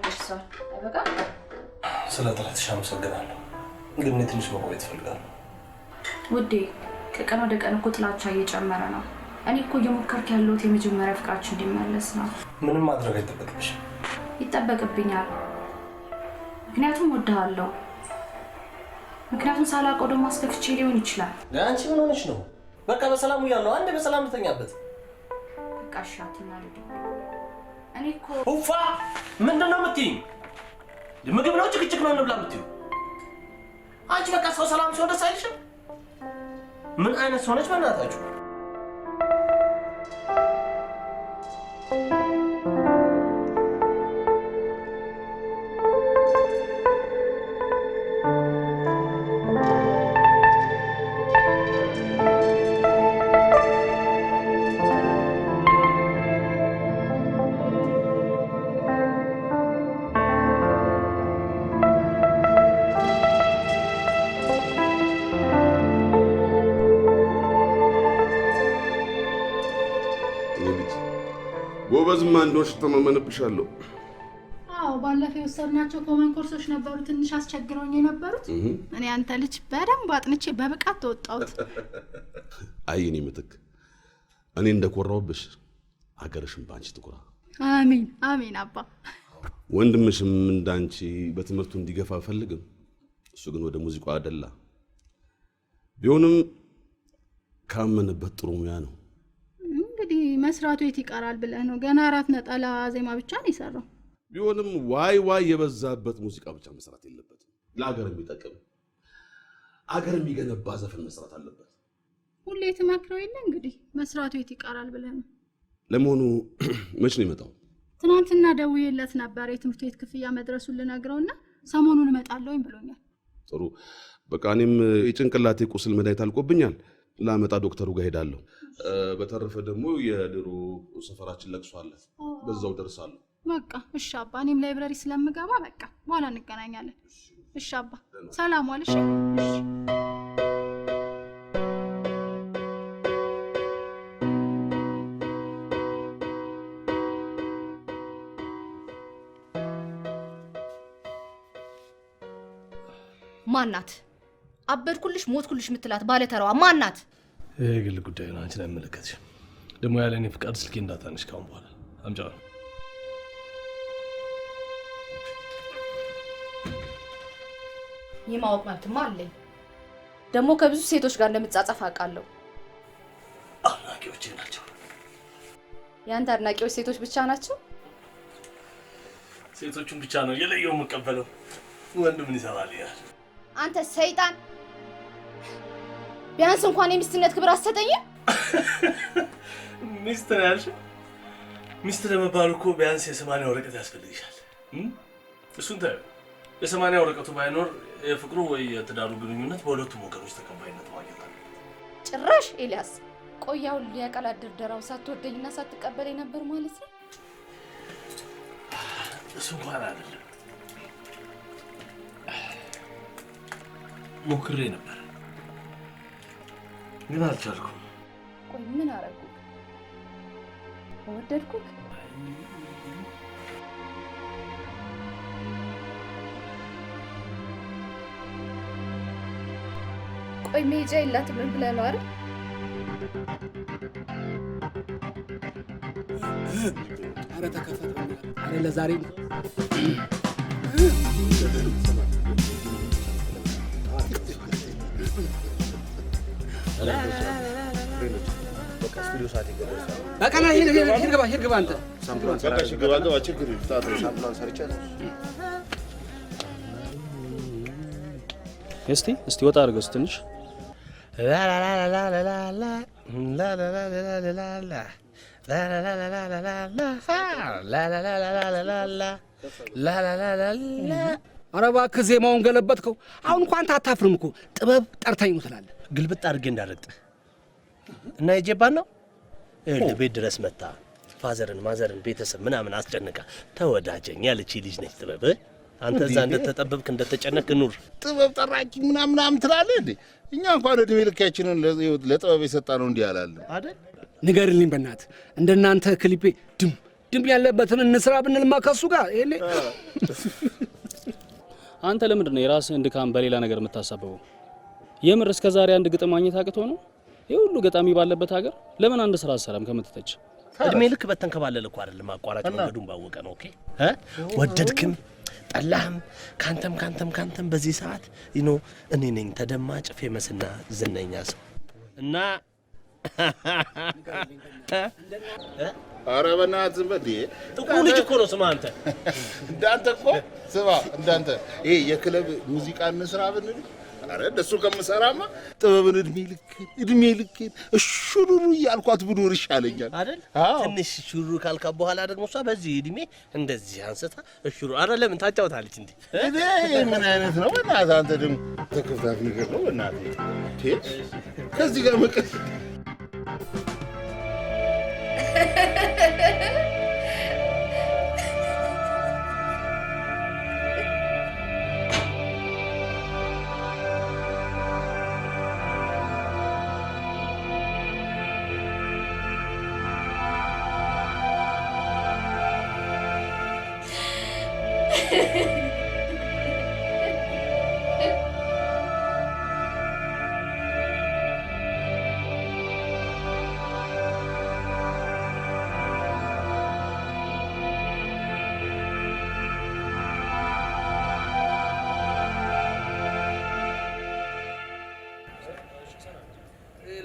ደርሷል። አይበቃ? ስለጥረትሽ አመሰግናለሁ። ግን እኔ ትንሽ መቆየት እፈልጋለሁ። ውዴ ከቀን ወደ ቀን እኮ ጥላቻ እየጨመረ ነው። እኔ እኮ እየሞከርክ ያለሁት የመጀመሪያ ፍቅራችን እንዲመለስ ነው። ምንም ማድረግ አይጠበቅብሽም። ይጠበቅብኛል። ምክንያቱም ወድሃለሁ። ምክንያቱም ሳላውቀው ደግሞ አስከፍቼ ሊሆን ይችላል። አንቺ ምን ሆነሽ ነው? በቃ በሰላም ያለው አንዴ በሰላም ልተኛበት። በቃ ሻትና ልጅ እኔ እኮ ኡፋ ምንድነው የምትይኝ? ምግብ ነው ጭቅጭቅ ነው እንብላ የምትይው? አንቺ በቃ ሰው ሰላም ሲሆን ደስ አይልሽም? ምን አይነት ሰው ነች በእናታችሁ? ጎበዝማ እንደሆንሽ ተማመንብሻለሁ። አዎ ባለፈው የወሰድናቸው ኮመን ኮርሶች ነበሩ ትንሽ አስቸግረውኝ የነበሩት። እኔ አንተ ልጅ በደንብ አጥንቼ በብቃት ተወጣሁት። አይ እኔ ምትክ እኔ እንደኮራውብሽ አገርሽም ባንቺ ትኩራ። አሜን አሜን አባ። ወንድምሽም እንዳንቺ በትምህርቱ እንዲገፋ ፈልግም። እሱ ግን ወደ ሙዚቃው አደላ። ቢሆንም ካመነበት ጥሩ ሙያ ነው። እንግዲህ መስራቱ የት ይቀራል ብለህ ነው? ገና 4 ነጠላ ዜማ ብቻ ነው የሰራው። ቢሆንም ዋይ ዋይ የበዛበት ሙዚቃ ብቻ መስራት የለበትም። ለሀገር የሚጠቅም አገር የሚገነባ ዘፈን መስራት አለበት። ሁሌ ትመክረው የለ እንግዲህ መስራቱ የት ይቀራል ብለህ ነው። ለመሆኑ መች ነው የመጣው? ትናንትና ደውዬለት ነበር የትምህርት ቤት ክፍያ መድረሱን ልነግረውና ሰሞኑን እመጣለሁኝ ብሎኛል። ጥሩ በቃ እኔም የጭንቅላቴ ቁስል መድኃኒት አልቆብኛል። ላመጣ ዶክተሩ ጋር ሄዳለሁ። በተረፈ ደግሞ የድሮ ሰፈራችን ለቅሶ አለ፣ በዛው ደርሳለሁ። በቃ እሺ አባ። እኔም ላይብረሪ ስለምገባ በቃ በኋላ እንገናኛለን። እሺ አባ ሰላም ዋል። እሺ ማናት? አበድኩልሽ ሞትኩልሽ ምትላት ባለተራዋ ማናት? የግል ጉዳይ ነው፣ አንቺን አይመለከትሽም። ደግሞ ያለ እኔ ፍቃድ ስልኬ እንዳታነሽ ካሁን በኋላ አምጫው። የማወቅ መብትማ አለኝ። ደግሞ ከብዙ ሴቶች ጋር እንደምትጻጻፍ አውቃለሁ። አድናቂዎቼ ናቸው። ያንተ አድናቂዎች ሴቶች ብቻ ናቸው? ሴቶቹን ብቻ ነው የለየው የምቀበለው። ወንድ ምን ይሰራል ይላል። አንተ ሰይጣን! ቢያንስ እንኳን የሚስትነት ክብር አትሰጠኝም? ሚስት ነው ያልሽው? ሚስት ለመባል እኮ ቢያንስ የ80 ወረቀት ያስፈልግሻል። እሱን ታዩ። የ80 ወረቀቱ ባይኖር የፍቅሩ ወይ የትዳሩ ግንኙነት በሁለቱም ወገኖች ተቀባይነት ማግኘት አለበት። ጭራሽ ኤልያስ፣ ቆያው ሊያቀላድ ድርደራው ሳትወደኝና ሳትቀበለኝ ነበር ማለት ነው? እሱ እንኳን አይደለም፣ ሞክሬ ነበር ግን አልቻልኩም። ቆይ ምን አረጉ? ወደድኩክ? ቆይ መሄጃ የላትም ብለህ ነው አይደል? አረ ተከፈተ። አረ ለዛሬ በቃና ሂድ ግባ አንተ ሳምፕሏን ሰራሽ ግባ ችግር ይፍታታ። ሳምፕሏን ሰርቻለሁ። እስቲ ወጣ አድርገው ትንሽ ኧረ እባክህ ዜማውን ገለበጥከው። አሁን እንኳን አታፍርም እኮ ጥበብ ጠርታኝ ነው ትላለህ። ግልብጥ አድርጌ እንዳረግጥ እና የጄባን ነው ቤት ድረስ መጣ። ፋዘርን ማዘርን ቤተሰብ ምናምን አስጨንቃ ተወዳጀኝ ያለች ልጅ ነች ጥበብ። አንተ እዛ እንደተጠበብክ እንደተጨነቅ ኑር። ጥበብ ጠራቂ ምናምን ትላለህ እንዴ? እኛ እንኳን እድሜ ልካችንን ለጥበብ የሰጣ ነው እንዲህ አላለም አይደል? ንገርልኝ በእናትህ እንደናንተ ክሊፔ ድም ያለበትን እንስራ ብንልማ ከሱ ጋር ይሄኔ አንተ ለምንድን ነው የራስህን ድካም በሌላ ነገር የምታሳበበው? የምር እስከ ዛሬ አንድ ግጥም ማግኘት አቅቶ ነው? የሁሉ ገጣሚ ባለበት ሀገር ለምን አንድ ስራ አሰራም ከምትተች? እድሜ ልክ በተንከባለለ እኮ አይደለም አቋራጭ መንገዱን ባወቀ ነው። ኦኬ ወደድክም ጠላህም ካንተም በዚህ ሰዓት እኔ ነኝ ተደማጭ ፌመስና ዝነኛ ሰው እና ኧረ በእናትህ ዝም በል። ጥቁሩ ልጅ እኮ ነው ስማ አንተ እንዳንተ እኮ ስማ እንዳንተ ይሄ የክለብ ሙዚቃ እንስራ ብንል ኧረ እንደሱ ከምሰራማ ጥበብን እድሜ ልክ እሹሩሩ እያልኳት ብኖር ይሻለኛል አይደል? ትንሽ ሹሩ ካልካ በኋላ ደግሞ እሷ በዚህ እድሜ እንደዚህ አንስታ እሹሩ ኧረ ለምን ታጫውታለች እንዴ? እኔ ምን አይነት ነው በእናትህ አንተ ደግሞ ተከፍታት ነገር ነው በእናትህ ከዚህ ጋር መቀስ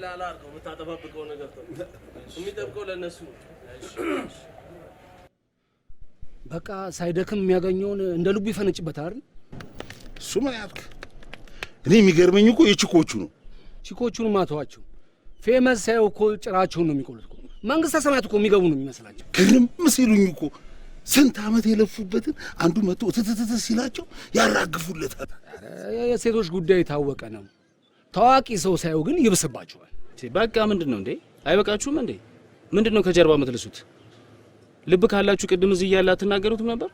ላላርገው የምታጠባብቀው ነገር ነው የሚጠብቀው ለነሱ። በቃ ሳይደክም የሚያገኘውን እንደ ልቡ ይፈነጭበታል አይደል? እሱ ምን ያልክ? እኔ የሚገርመኝ እኮ የቺኮቹ ነው። ቺኮቹን ማተዋቸው ፌመስ ሳይው እኮ ጭራቸውን ነው የሚቆሉት እኮ። መንግስተ ሰማያት እኮ የሚገቡ ነው የሚመስላቸው። ግርም ሲሉኝ እኮ ስንት ዓመት የለፉበትን አንዱ መጥቶ ትትትት ሲላቸው ያራግፉለታል። የሴቶች ጉዳይ የታወቀ ነው። ታዋቂ ሰው ሳይው ግን ይብስባቸዋል። በቃ ምንድን ነው እንዴ? አይበቃችሁም እንዴ? ምንድን ነው ከጀርባ የምትልሱት? ልብ ካላችሁ ቅድም እዚህ እያለ አትናገሩትም ነበር?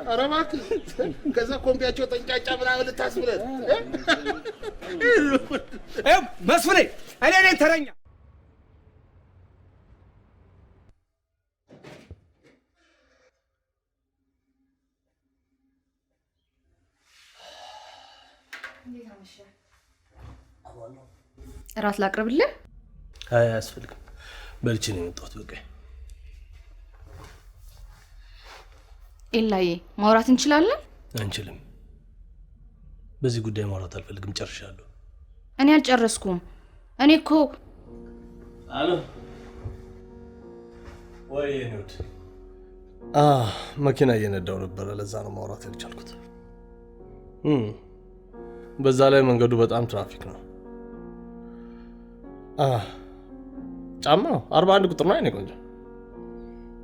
ኧረ እባክህ ከዛ ኮምፒያቸው ጠንጫጫ ምናምን ልታስብለን መስፍኔ እኔ ነኝ ተረኛ። እራት ላቅርብልህ? አይ አያስፈልግም። በልቼ ነው የመጣሁት። በቃ ኤላዬ ማውራት እንችላለን? አንችልም። በዚህ ጉዳይ ማውራት አልፈልግም። ጨርሻለሁ። እኔ አልጨረስኩም። እኔ እኮ አሎ ወይ ኑድ መኪና እየነዳው ነበረ። ለዛ ነው ማውራት ያልቻልኩት። በዛ ላይ መንገዱ በጣም ትራፊክ ነው። ጫማው 41 ቁጥር ነው። አይኔ ቆንጆ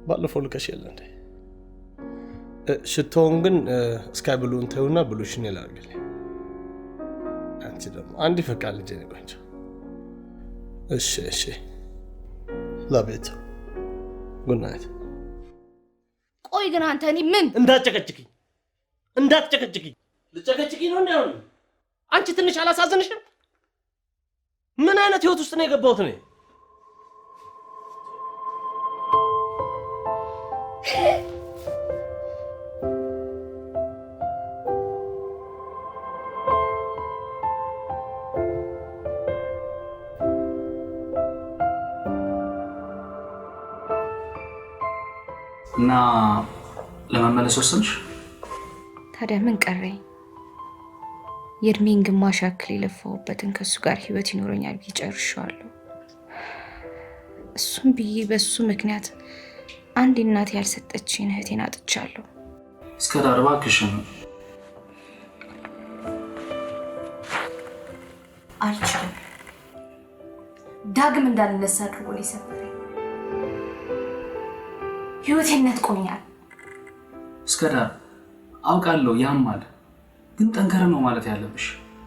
ባለፈው ልከሽ የለ እንዴ? ሽቶውን ግን ስካይ ብሉን ተውና ብሉሽን ይላርግልኝ። አንቺ ደግሞ አንድ ይፈቃል ልጅ ነው ቆንጆ። እሺ ለቤት ጉድ ናይት። ቆይ ግን አንተ እኔ ምን እንዳትጨቀጭቂኝ ልጨቀጭቂኝ ነው እንዳይሆን። አንቺ ትንሽ አላሳዝንሽም? ምን አይነት ህይወት ውስጥ ነው የገባሁት እኔ? እና ለመመለስ ወሰንሽ? ታዲያ ምን ቀረኝ? የእድሜን ግማሽ ያክል የለፋሁበትን ከእሱ ጋር ህይወት ይኖረኛል ብዬ ጨርሻለሁ። እሱም ብዬ በእሱ ምክንያት አንድ እናቴ ያልሰጠችኝ እህቴን አጥቻለሁ። እስከ ዳር እባክሽን። አልችልም። ዳግም እንዳልነሳ አድርጎ ነው የሰበረኝ። ህይወቴን ነጥቆኛል። እስከ ዳር አውቃለሁ፣ ያማል። ግን ጠንከር ነው ማለት ያለብሽ።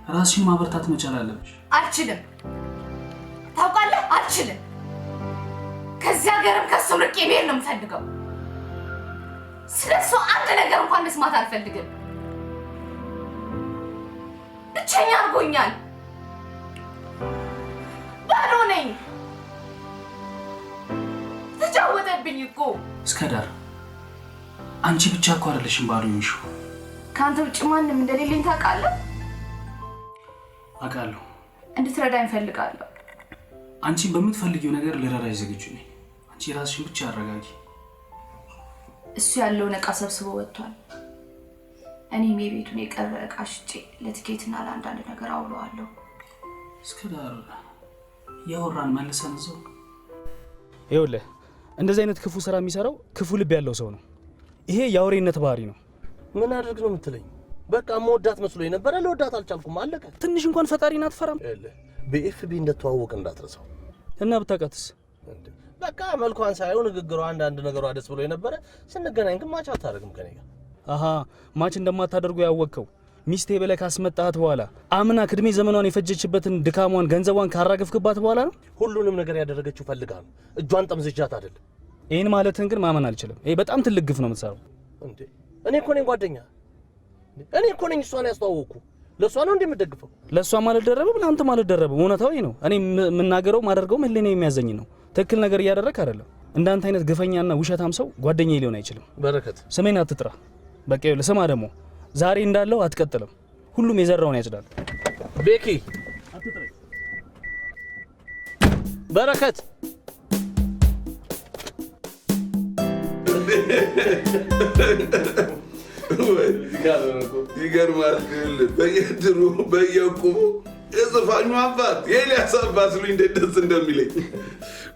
ራስሽን ማበርታት መቻል አለብሽ። አልችልም። ታውቃለህ፣ አልችልም። ከዚህ ሀገርም ከሱም ርቄ መሄድ ነው የምፈልገው። ስለሱ አንድ ነገር እንኳን መስማት አልፈልግም። ብቸኛ አድርጎኛል። ባዶ ነኝ። ተጫወተብኝ። አለብኝ እኮ። እስከ ዳር አንቺ ብቻ እኮ አይደለሽም ባዶ ይንሹ። ከአንተ ውጭ ማንም እንደሌለኝ ታውቃለህ? አውቃለሁ። እንድትረዳኝ እፈልጋለሁ። አንቺ በምትፈልጊው ነገር ልረዳሽ ዝግጁ ነኝ። አንቺ ራስሽን ብቻ አረጋጊ። እሱ ያለውን ዕቃ ሰብስቦ ወጥቷል። እኔም የቤቱን የቀረ ዕቃ ሽጬ ለትኬትና ለአንዳንድ ነገር አውለዋለሁ። እስከ ዳር ያወራን መልሰን እዛው። ይኸውልህ እንደዚህ አይነት ክፉ ስራ የሚሰራው ክፉ ልብ ያለው ሰው ነው። ይሄ የአውሬነት ባህሪ ነው። ምን አድርግ ነው የምትለኝ? በቃ መወዳት መስሎኝ ነበረ፣ ለወዳት አልቻልኩም። አለቀ። ትንሽ እንኳን ፈጣሪን አትፈራም? በኤፍቢ እንደተዋወቅ እንዳትረሳው። እና ብታውቃትስ? በቃ መልኳን ሳይሆን ንግግሯ፣ አንዳንድ ነገሯ ደስ ብሎኝ ነበረ። ስንገናኝ ግን ማች አታደርግም ከኔ ጋር። አሃ ማች እንደማታደርጉ ያወቅከው ሚስቴ ብለህ ካስመጣት በኋላ አምና ክድሜ ዘመኗን የፈጀችበትን ድካሟን ገንዘቧን ካራገፍክባት በኋላ ነው። ሁሉንም ነገር ያደረገችው ፈልጋ ነው። እጇን ጠምዝጃት አይደለም። ይህን ማለትህን ግን ማመን አልችልም። ይሄ በጣም ትልቅ ግፍ ነው የምትሰራው። እንዴ እኔ እኮ ነኝ ጓደኛ፣ እኔ እኮ ነኝ እሷን ያስተዋወቅኩ። ለእሷ ነው እንዴ የምትደግፈው? ለእሷ ማልደረብም ለአንተ ማልደረብም እውነታዊ ነው። እኔ የምናገረው ማደርገውም ህሊና የሚያዘኝ ነው። ትክክል ነገር እያደረግህ አይደለም። እንዳንተ አይነት ግፈኛና ውሸታም ሰው ጓደኛዬ ሊሆን አይችልም። በረከት ስሜን አትጥራ። በቃ ይኸውልህ ስማ፣ ደግሞ ዛሬ እንዳለው አትቀጥልም። ሁሉም የዘራውን ያጭዳል። ቤኪ በረከት ይገርማል። በየድሩ በየቁሙ የዘፋኙ አባት የኤልያስ አባት ስሉኝ እንዴት ደስ እንደሚለኝ።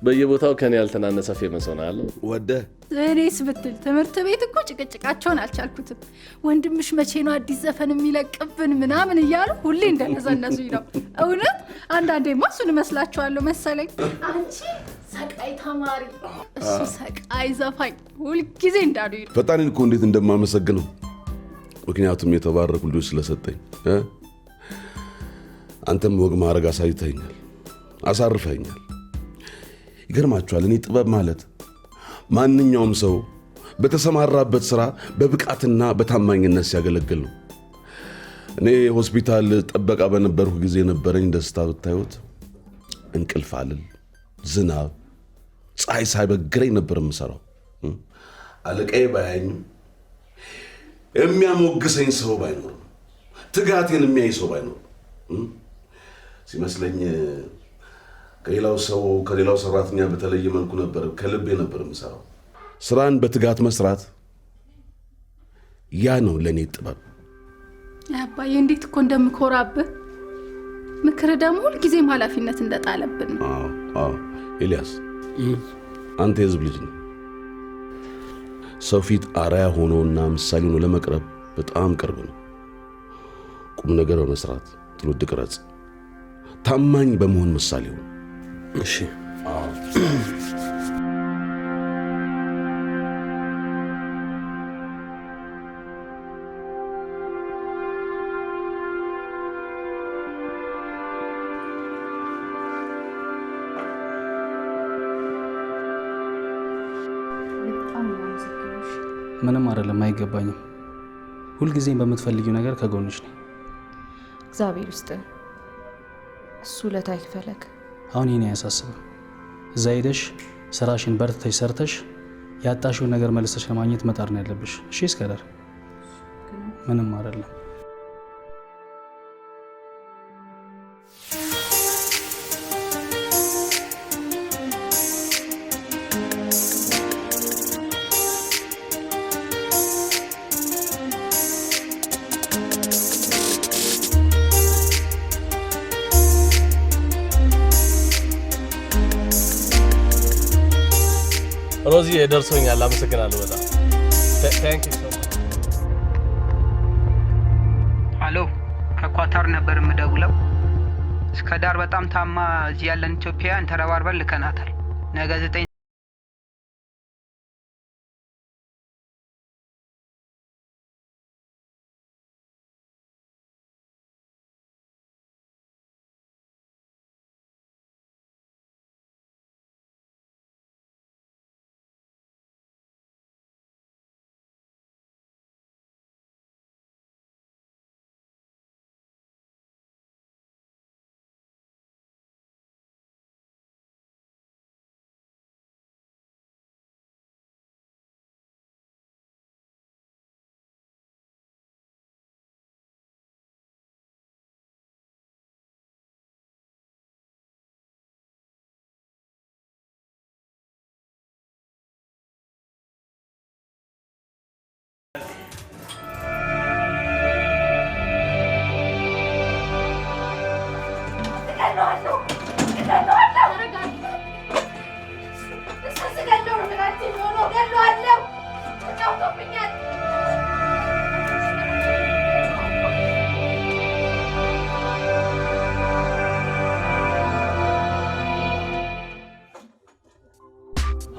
በየቦታው ከኔ ያልተናነሰ ፌመስ ሆናል። ወደህ እኔስ ብትል ትምህርት ቤት እኮ ጭቅጭቃቸውን አልቻልኩትም። ወንድምሽ መቼ ነው አዲስ ዘፈን የሚለቅብን ምናምን እያሉ ሁሌ እንደነዘነዙኝ ነው። እውነት አንዳንዴማ እሱን እመስላችኋለሁ መሰለኝ። አንቺ ሰቃይ ተማሪ፣ እሱ ሰቃይ ዘፋኝ ሁልጊዜ እንዳሉኝ ነው። ፈጣሪን እኮ እንዴት እንደማመሰግነው። ምክንያቱም የተባረኩ ልጆች ስለሰጠኝ። አንተም ወግ ማድረግ አሳይተኛል፣ አሳርፈኛል። ይገርማችኋል፣ እኔ ጥበብ ማለት ማንኛውም ሰው በተሰማራበት ስራ በብቃትና በታማኝነት ሲያገለግል ነው። እኔ ሆስፒታል ጠበቃ በነበርኩ ጊዜ የነበረኝ ደስታ ብታዩት፣ እንቅልፍ አልል፣ ዝናብ ፀሐይ ሳይበግረኝ ነበር የምሰራው። አለቃዬ ባያኝም፣ የሚያሞግሰኝ ሰው ባይኖርም፣ ትጋቴን የሚያይ ሰው ባይኖርም ሲመስለኝ ከሌላው ሰራተኛ በተለየ መልኩ ነበር ከልቤ ነበር የምሰራው። ስራን በትጋት መስራት ያ ነው ለኔ ጥበብ። አባዬ እንዴት እኮ እንደምኮራብህ። ምክር ደግሞ ሁልጊዜም ኃላፊነት እንደጣለብን ነው። አዎ ኤልያስ፣ አንተ የህዝብ ልጅ ነህ። ሰው ፊት አርአያ ሆኖና ምሳሌ ሆኖ ለመቅረብ በጣም ቅርብ ነው። ቁም ነገር በመስራት ትውልድ ቅረጽ፣ ታማኝ በመሆን ምሳሌ ሆኖ። እሺ ምንም አይደለም፣ አይገባኝም። ሁልጊዜም በምትፈልጊው ነገር ከጎንሽ ነኝ። እግዚአብሔር ውስጥ እሱ ለታይ ፈለክ። አሁን ይሄን አያሳስብም። እዛ ሄደሽ ስራሽን በርትተሽ ሰርተሽ ያጣሽውን ነገር መልሰሽ ለማግኘት መጣር ነው ያለብሽ። እሺ እስከዳር ምንም አይደለም። ሮዚ ደርሶኛል። አመሰግናለሁ በጣም ታንክ ዩ። አሎ ከኳታር ነበር የምደውለው። እስከ ዳር በጣም ታማ እዚህ ያለን ኢትዮጵያውያን ተረባርበን ልከናታል። ነገ 9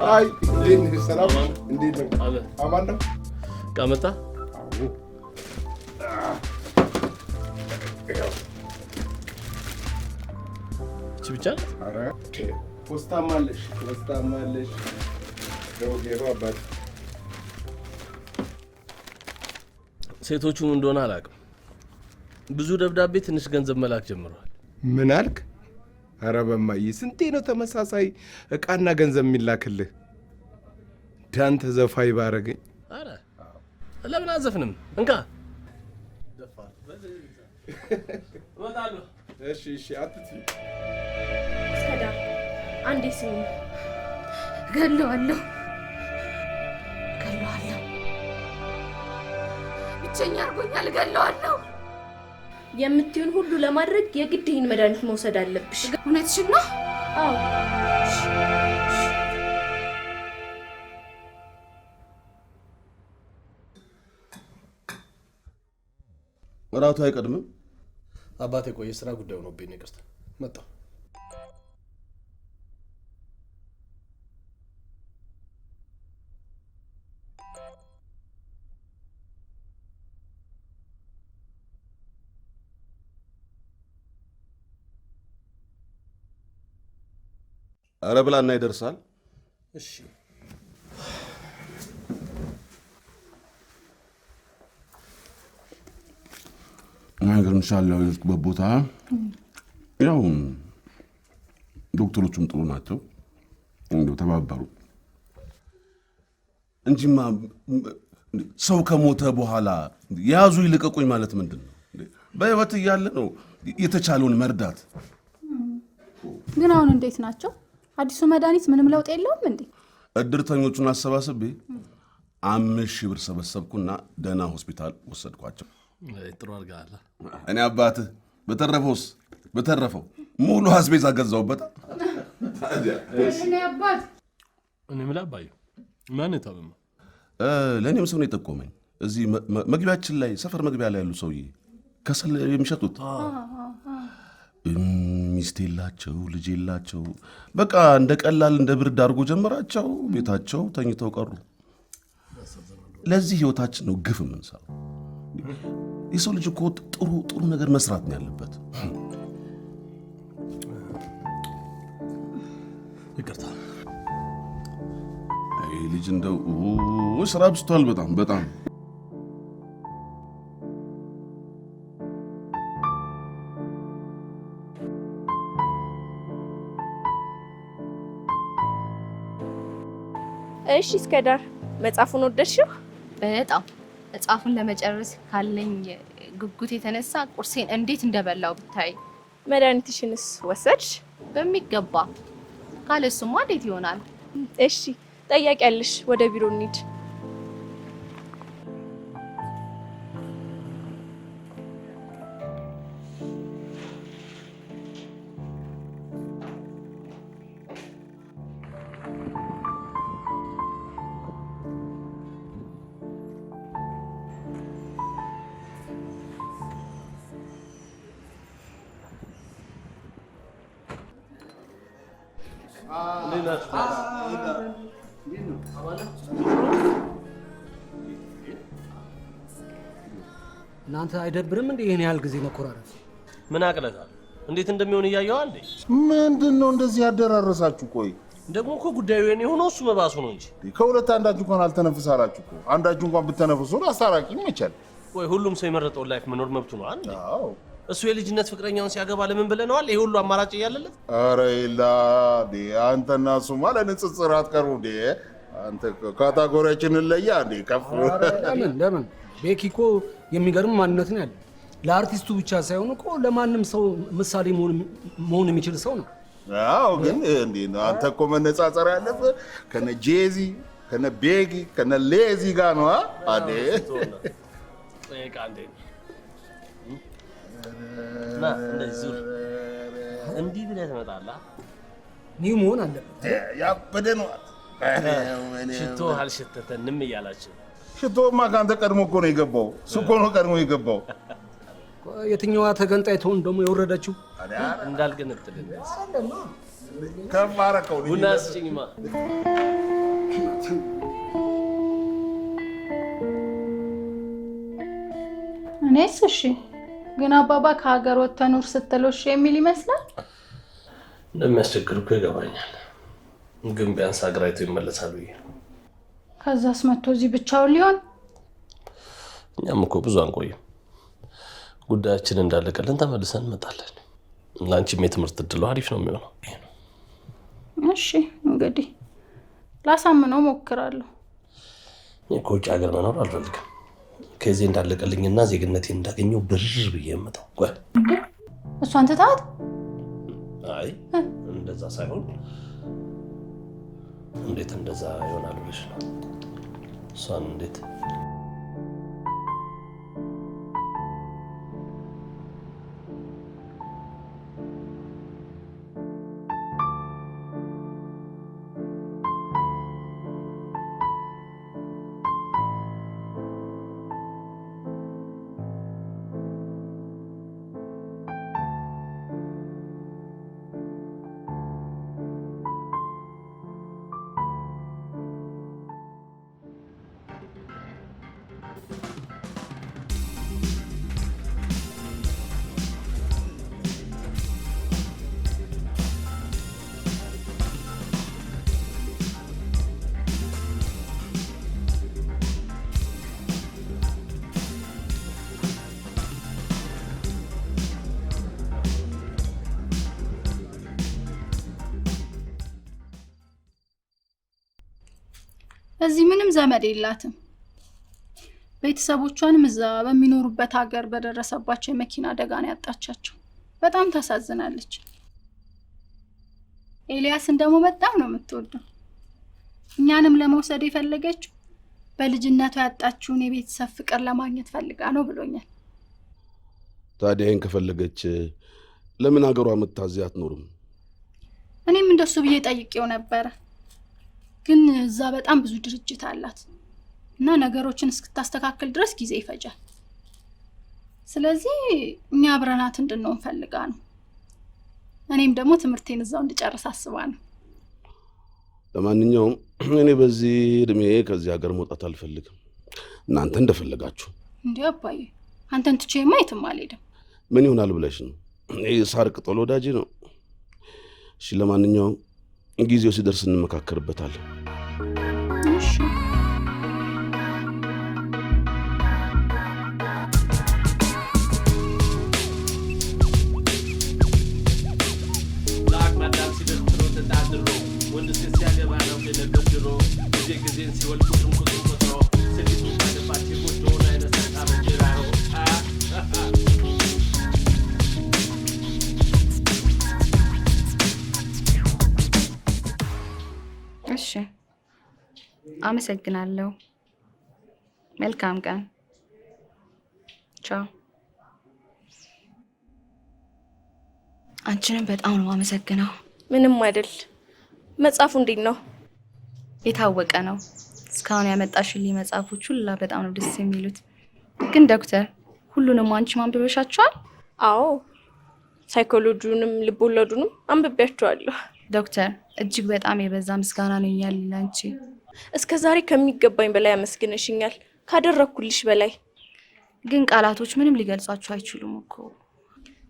አይ እንዴት ነህ? ሰላም እንዴት ነህ? አማን ነው። ቃመጣ እቺ ብቻ? ኧረ ፖስታም አለሽ ደውጌሮ አባት ሴቶቹም እንደሆነ አላውቅም። ብዙ ደብዳቤ፣ ትንሽ ገንዘብ መላክ ጀምረዋል። ምን አልክ? ኧረ በማዬ ስንቴ ነው ተመሳሳይ እቃና ገንዘብ የሚላክልህ? ዳንተ ዘፋይ ባረገኝ። ኧረ ለምን አዘፍንም? እንካ እመጣለሁ። እሺ አትጥፊ። እስከዳ አንዴ ስሙ። ገለዋለሁ። ብቸኛ አድርጎኛል። ገለዋለሁ። የምትይውን ሁሉ ለማድረግ የግድ ይህን መድኃኒት መውሰድ አለብሽ። እውነትሽን ነው? አዎ። እራቱ አይቀድምም? አባቴ ቆይ፣ የስራ ጉዳይ ሆኖብኝ ነው። ይቅርታ መጣሁ። ኧረ ብላና ይደርሳል። እሺ ነገርምሻለሁ። ያለሁበት ቦታ ያው ዶክተሮቹም ጥሩ ናቸው፣ እንደው ተባበሩ እንጂማ ሰው ከሞተ በኋላ ያዙ ይልቀቁኝ ማለት ምንድን ነው? በህይወት እያለ ነው የተቻለውን መርዳት። ግን አሁን እንዴት ናቸው? አዲሱ መድኃኒት ምንም ለውጥ የለውም እንዴ? እድርተኞቹን አሰባስቤ 5,000 ብር ሰበሰብኩና ደህና ሆስፒታል ወሰድኳቸው። ጥሩ አድርገሃል። እኔ አባትህ በተረፈው ሙሉ አስቤዛ ገዛሁበት። እኔ አባት እኔ ምን አባዬ ማን የታመመው? ለእኔም ሰው ነው የጠቆመኝ። እዚህ መግቢያችን ላይ ሰፈር መግቢያ ላይ ያሉ ሰውዬ ከሰል የሚሸጡት ሚስት የላቸው ልጅ የላቸው። በቃ እንደ ቀላል እንደ ብርድ አድርጎ ጀመራቸው። ቤታቸው ተኝተው ቀሩ። ለዚህ ህይወታችን ነው ግፍ የምንሰራው። የሰው ልጅ እኮ ጥሩ ነገር መስራት ነው ያለበት። ይቅርታ። አይ ልጅ እንደው ስራ ብስቷል በጣም። እሺ እስከዳር መጽሐፉን ወደድሽው? በጣም መጽሐፉን ለመጨረስ ካለኝ ጉጉት የተነሳ ቁርሴን እንዴት እንደበላው ብታይ። መድኃኒትሽንስ ወሰድሽ? በሚገባ። ካለሱማ እንዴት ይሆናል? እሺ ጠያቂ ያለሽ፣ ወደ ቢሮ እንሂድ። እናንተ አይደብርም እንዴ ይሄን ያህል ጊዜ መኮራረፍ? ምን አቅለታል? እንዴት እንደሚሆን እያየው አንዴ። ምንድነው እንደዚህ ያደራረሳችሁ? ቆይ ደግሞ እኮ ጉዳዩ የኔ ሆኖ እሱ መባሱ ነው እንጂ ከሁለት አንዳችሁ እንኳን አልተነፍሳላችሁ እኮ። አንዳችሁ እንኳን ብትነፍሱ አስታራቂ ይመቻል። ወይ ሁሉም ሰው የመረጠውን ላይፍ መኖር መብቱ ነው አንዴ። አዎ እሱ የልጅነት ፍቅረኛውን ሲያገባ ለምን ብለነዋል? ይሄ ሁሉ አማራጭ እያለለት። ኧረ ይላ አንተና እሱ ማለት ንጽጽር አትቀርቡ እንዴ። አንተ ካታጎሪያችንን ለያ እንዴ ከፍ። ለምን ቤኪ እኮ የሚገርም ማንነት ነው ያለው። ለአርቲስቱ ብቻ ሳይሆን እኮ ለማንም ሰው ምሳሌ መሆን የሚችል ሰው ነው። አዎ ግን እንዴ አንተ እኮ መነጻጸር ያለብህ ከነ ጄዚ ከነ ቤጊ ከነ ሌዚ ጋር ነው አዴ አንዴ ና እንደዚህ ዙር እንዲህ ብለህ ትመጣለህ። ኒው መሆን አለበት። ያበደ ነው። ሽቶ አልሸተተንም እያላችሁ ሽቶማ ከአንተ ቀድሞ እኮ ነው የገባው። እሱ እኮ ነው ቀድሞ የገባው። የትኛዋ ተገንጣይ ትሆን ደግሞ የወረደችው? እንዳልገነጥልን ከፍ አደረከው። ቡና ስጭኝማ። እኔስ እሺ፣ ግን አባባ ከሀገር ወጥተህ ኑር ስትለው እሺ የሚል ይመስላል። እንደሚያስቸግር እኮ ይገባኛል፣ ግን ቢያንስ ሀገር አይቶ ይመለሳሉ። ከዛስ መጥቶ እዚህ ብቻውን ሊሆን? እኛም እኮ ብዙ አንቆይም። ጉዳያችን እንዳለቀልን ተመልሰን እንመጣለን። ለአንቺም የትምህርት እድሉ አሪፍ ነው የሚሆነው። እሺ እንግዲህ ላሳምነው ሞክራለሁ። ከውጭ ሀገር መኖር አልፈልግም። ከዚህ እንዳለቀልኝና ዜግነቴን እንዳገኘው ብርር ብዬ የምመጣው። እሷን ትታት? አይ እንደዛ ሳይሆን እንዴት እንደዛ ይሆናል ብለሽ ነው? እሷን እንዴት እዚህ ምንም ዘመድ የላትም። ቤተሰቦቿንም እዛ በሚኖሩበት ሀገር በደረሰባቸው የመኪና አደጋ ነው ያጣቻቸው። በጣም ታሳዝናለች። ኤልያስን ደግሞ በጣም ነው የምትወደው። እኛንም ለመውሰድ የፈለገችው በልጅነቷ ያጣችውን የቤተሰብ ፍቅር ለማግኘት ፈልጋ ነው ብሎኛል። ታዲያ ይሄን ከፈለገች ለምን ሀገሯ መታዘያ አትኖርም? እኔም እንደሱ ብዬ ጠይቄው ነበር። ግን እዛ በጣም ብዙ ድርጅት አላት እና ነገሮችን እስክታስተካክል ድረስ ጊዜ ይፈጃል። ስለዚህ እኛ አብረናት እንድንሆን ፈልጋ ነው። እኔም ደግሞ ትምህርቴን እዛው እንድጨርስ አስባ ነው። ለማንኛውም እኔ በዚህ እድሜ ከዚህ ሀገር መውጣት አልፈልግም። እናንተ እንደፈለጋችሁ። እንዴ አባዬ፣ አንተን ትቼማ የትም አልሄድም። ምን ይሆናል ብለሽ ነው? ይሄ ሳር ቅጠል ወዳጅ ነው። እሺ ለማንኛውም ጊዜው ሲደርስ እንመካከርበታለን። እሺ እሺ አመሰግናለሁ። መልካም ቀን። ቻው። አንቺንም በጣም ነው አመሰግነው። ምንም አይደል። መጽሐፉ እንዴት ነው? የታወቀ ነው። እስካሁን ያመጣሽልኝ መጽሐፎች ሁላ በጣም ነው ደስ የሚሉት። ግን ዶክተር ሁሉንም አንቺ ማንበበሻቸዋል? አዎ፣ ሳይኮሎጂውንም ልቦለዱንም አንብቤያቸዋለሁ። ዶክተር እጅግ በጣም የበዛ ምስጋና ነው ያለኝ አንቺ። እስከ ዛሬ ከሚገባኝ በላይ አመስግነሽኛል፣ ካደረኩልሽ በላይ። ግን ቃላቶች ምንም ሊገልጿቸው አይችሉም እኮ።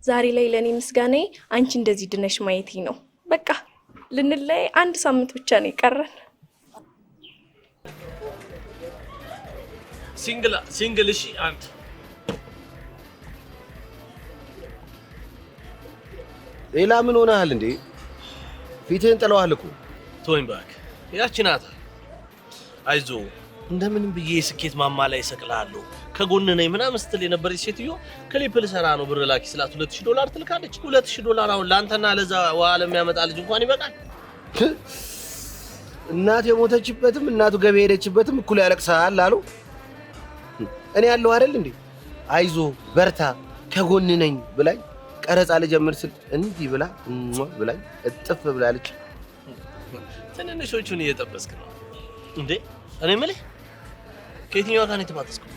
ዛሬ ላይ ለኔ ምስጋናዬ አንቺ እንደዚህ ድነሽ ማየቴ ነው። በቃ ልንለይ 1 ሳምንት ብቻ ነው የቀረን። ሲንግል እሺ። አንተ ሌላ ምን ሆነሃል እንዴ? ፊትህን ጥለዋል እኮ። ቶኝ ባክ ያቺ ናት። አይዞ እንደምንም ብዬ ስኬት ማማ ላይ ሰቅላለሁ ከጎን ነኝ ምናምን ስትል የነበረች ሴትዮ ክሊፕ ልሰራ ነው ብር ላኪ ስላት $2000 ትልካለች። $2000 አሁን ለአንተና ለዛ ዋለ የሚያመጣ ልጅ እንኳን ይበቃል። እናቱ የሞተችበትም እናቱ ገበያ ሄደችበትም እኩል ያለቅሳል አሉ። እኔ ያለው አይደል እንዴ አይዞ በርታ ከጎን ነኝ ብላኝ ቀረጻ ልጀምር ስል እንዲህ ብላኝ እጥፍ ብላለች። ትንንሾቹን እየጠበስክ ነው እንዴ? እኔ የምልህ ከየትኛዋ ጋር ነው የተባተስከው?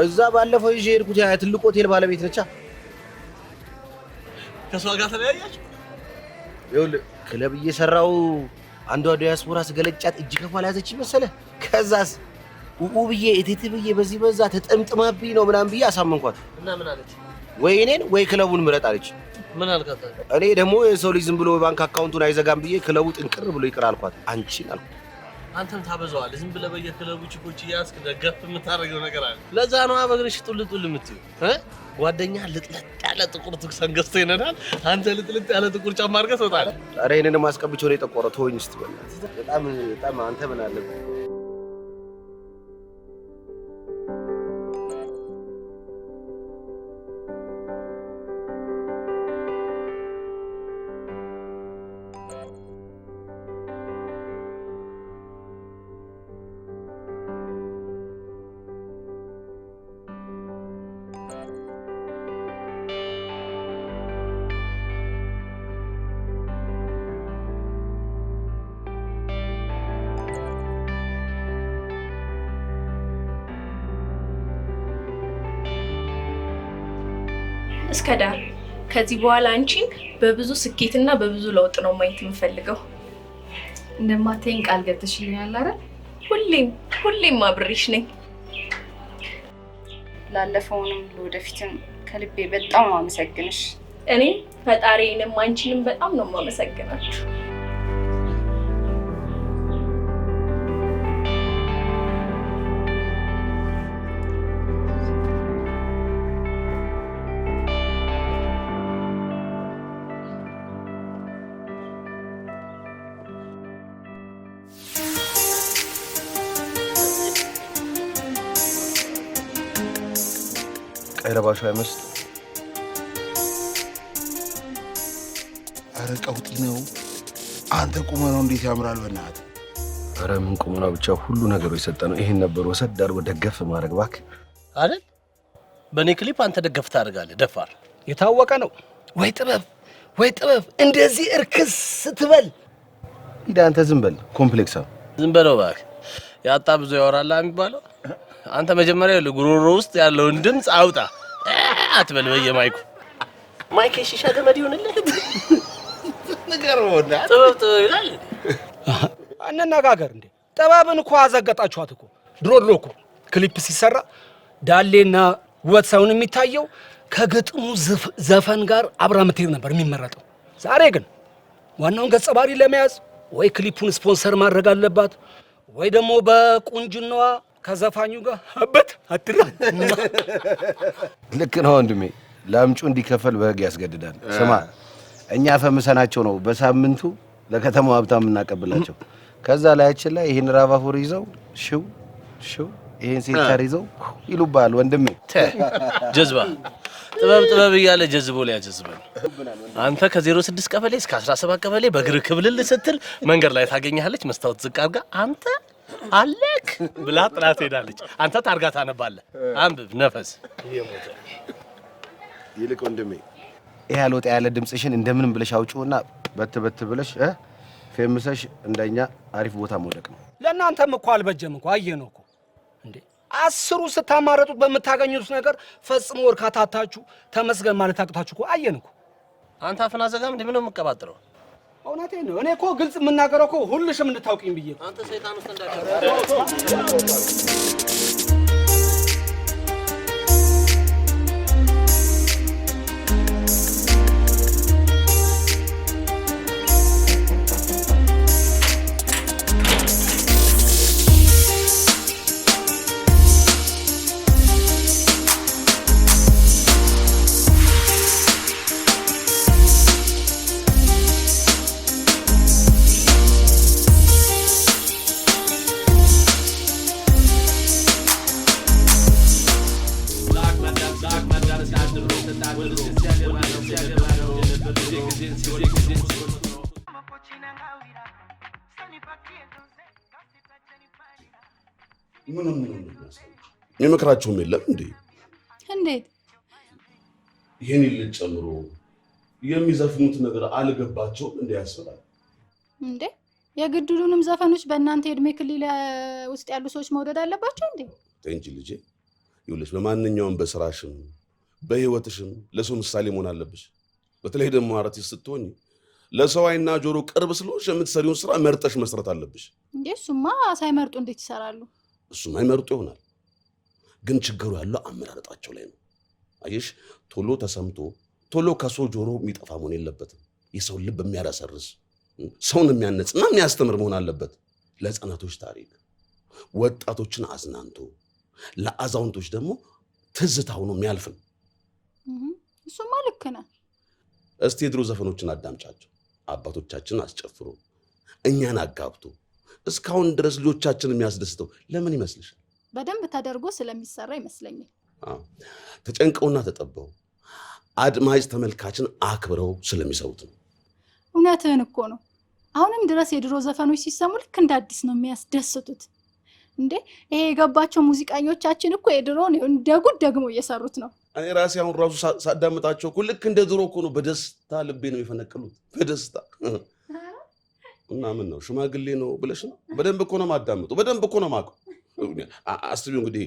እዛ ባለፈው ይዤ ሄድኩት ያ ትልቅ ሆቴል ባለቤት ነቻ። ከሷ ጋር ተለያያችሁ? ይኸውልህ ክለብ እየሰራው አንዷ ዲያስፖራ ስገለጫት እጅ ከፋል ያዘች መሰለ። ከዛስ ውብዬ እቴት ብዬ በዚህ በዛ ተጠምጥማብኝ ነው ምናምን ብዬ አሳመንኳት። እና ምን አለች? ወይ እኔን ወይ ክለቡን ምረጥ አለች። ምን አልካት? እኔ ደግሞ የሰው ልጅ ዝም ብሎ ባንክ አካውንቱን አይዘጋም ብዬ ክለቡ ጥንቅር ብሎ ይቅር አልኳት። አንቺን አልኩ። አንተም ታበዛዋለህ። ዝም ብለህ በየክለቡ ችኮች እያስክ ደገፍ የምታደርገው ነገር አለ። ለዛ ነው በእግርሽ ጡል የምትይው። ጓደኛ ልጥለጥ ያለ ጥቁር ትኩሰን ገዝቶ ይነዳል። አንተ ልጥለጥ ያለ ጥቁር ጫማ አድርገህ ትወጣለህ። ኧረ ይሄንን ማስቀብቼው ነው የጠቆረው። ተወኝ እስቲ በእናትህ። በጣም አንተ ምን አለብህ? እስከ ዳር ከዚህ በኋላ አንቺን በብዙ ስኬትና በብዙ ለውጥ ነው ማየት የምፈልገው። እንደማትይኝ ቃል ገብተሽልኛል አይደል? ሁሌም አብሬሽ ነኝ። ላለፈውንም ለወደፊትም ከልቤ በጣም ነው አመሰግንሽ። እኔ ፈጣሪንም አንቺንም በጣም ነው የማመሰግናችሁ። ቀይረባሹ አይመስል። አረ ቀውጢ ነው። አንተ ቁመናው እንዴት ያምራል በእናትህ። አረ ምን ቁመናው ብቻ ሁሉ ነገሩ የሰጠነው ይሄን ነበር። ወሰድ አድርጎ ደገፍ ማድረግ እባክህ አይደል? በእኔ ክሊፕ አንተ ደገፍ ታደርጋለህ። ደፋር የታወቀ ነው። ወይ ጥበብ እንደዚህ እርክስ ስትበል ሂድ አንተ ዝም በል። ኮምፕሌክስ ነው። ዝም በለው እባክህ። ያጣ ብዙ ያወራል የሚባለው። አንተ መጀመሪያ ጉሮሮ ውስጥ ያለውን ድምፅ አውጣ አትበል። በየማይኩ ማይክ ሺሻ ገመድ ይሆንልህ ንገረውና ጥበብ ይላል። አነጋገር እንዴ ጥበብን እኮ አዘገጣችኋት እኮ። ድሮ እኮ ክሊፕ ሲሰራ ዳሌና ውበት ሳይሆን የሚታየው ከግጥሙ ዘፈን ጋር አብራ ምትሄድ ነበር የሚመረጠው። ዛሬ ግን ዋናውን ገጸ ባህሪ ለመያዝ ወይ ክሊፑን ስፖንሰር ማድረግ አለባት ወይ ደግሞ በቁንጅናዋ ከዘፋኙ ጋር አበት አትራ። ልክ ነው ወንድሜ። ለምጩ እንዲከፈል በህግ ያስገድዳል። ስማ እኛ ፈምሰናቸው ነው በሳምንቱ ለከተማው ሀብታም እናቀብላቸው። ከዛ ላያችን ላይ ይሄን ራቫፎር ይዘው ሽው ይሄን ሴንተር ይዘው ይሉባል። ወንድሜ ጀዝባ ጥበብ እያለ ጀዝቦ ላይ ያጀዝበን። አንተ ከ06 ቀበሌ እስከ 17 ቀበሌ በእግር ክብልል ስትል መንገድ ላይ ታገኛለች። መስታወት ዝቅ አድርጋ አንተ አለክ ብላ ጥላት ሄዳለች። አንተ ታርጋ ታነባለህ። አንብብ ነፈስ ይሞተ። ይልቅ ወንድሜ ይሄ አልወጣ ያለ ድምጽሽን እንደምንም ብለሽ አውጪውና በት ብለሽ ፌምሰሽ እንደኛ አሪፍ ቦታ መውደቅ ነው። ለእናንተም እኮ አልበጀም እኮ አየነው እኮ እንዴ። 10 ስታማረጡት በምታገኙት ነገር ፈጽሞ እርካታታችሁ ተመስገን ማለት አቅታችሁ እኮ አየን እኮ። አንተ አፍና ዘጋም እንደምን ነው የምትቀባጥረው? እውነቴን ነው። እኔ እኮ ግልጽ የምናገረው እኮ ሁልሽም እንድታውቂኝ ብዬ ነው። አንተ ሰይጣን ውስጥ እንዳትገባ ምንም የመከራቸውም የለም እንዴ? እንዴት ይሄን ልጅ ጨምሮ የሚዘፍኑት ነገር አልገባቸውም እንዴ ያስብላል እንዴ? የግድሉንም ዘፈኖች በእናንተ እድሜ ክልል ውስጥ ያሉ ሰዎች መውደድ አለባቸው እንዴ? እንጂ ልጄ ይኸውልሽ፣ በማንኛውም በስራሽም በህይወትሽም ለሰው ምሳሌ መሆን አለብሽ። በተለይ ደግሞ አርቲስት ስትሆኚ ለሰው አይና ጆሮ ቅርብ ስለሆንሽ የምትሰሪውን ስራ መርጠሽ መስራት አለብሽ። እንዴ እሱማ ሳይመርጡ እንዴት ይሰራሉ? እሱማ ይመርጡ ይሆናል፣ ግን ችግሩ ያለው አመራረጣቸው ላይ ነው። አየሽ፣ ቶሎ ተሰምቶ ቶሎ ከሰው ጆሮ የሚጠፋ መሆን የለበትም። የሰው ልብ የሚያረሰርስ ሰውን የሚያነጽና የሚያስተምር መሆን አለበት። ለህፃናቶች ታሪክ፣ ወጣቶችን አዝናንቶ ለአዛውንቶች ደግሞ ትዝታ ሆኖ የሚያልፍ ነው። እሱማ ልክ ነህ። እስቲ የድሮ ዘፈኖችን አዳምጫቸው። አባቶቻችን አስጨፍሮ እኛን አጋብቶ እስካሁን ድረስ ልጆቻችን የሚያስደስተው ለምን ይመስልሻል? በደንብ ተደርጎ ስለሚሰራ ይመስለኛል። ተጨንቀውና ተጠበው አድማጭ ተመልካችን አክብረው ስለሚሰሩት ነው። እውነትህን እኮ ነው። አሁንም ድረስ የድሮ ዘፈኖች ሲሰሙ ልክ እንደ አዲስ ነው የሚያስደስቱት። እንዴ ይሄ የገባቸው ሙዚቀኞቻችን እኮ የድሮውን እንደ ጉድ ደግሞ እየሰሩት ነው። እኔ ራሴ አሁን ራሱ ሳዳምጣቸው እኮ ልክ እንደ ድሮ እኮ ነው። በደስታ ልቤ ነው የፈነቀሉት፣ በደስታ እና ምን ነው ሽማግሌ ነው ብለሽ ነው? በደንብ እኮ ነው የማዳምጠው፣ በደንብ እኮ ነው የማውቀው። አስቢው እንግዲህ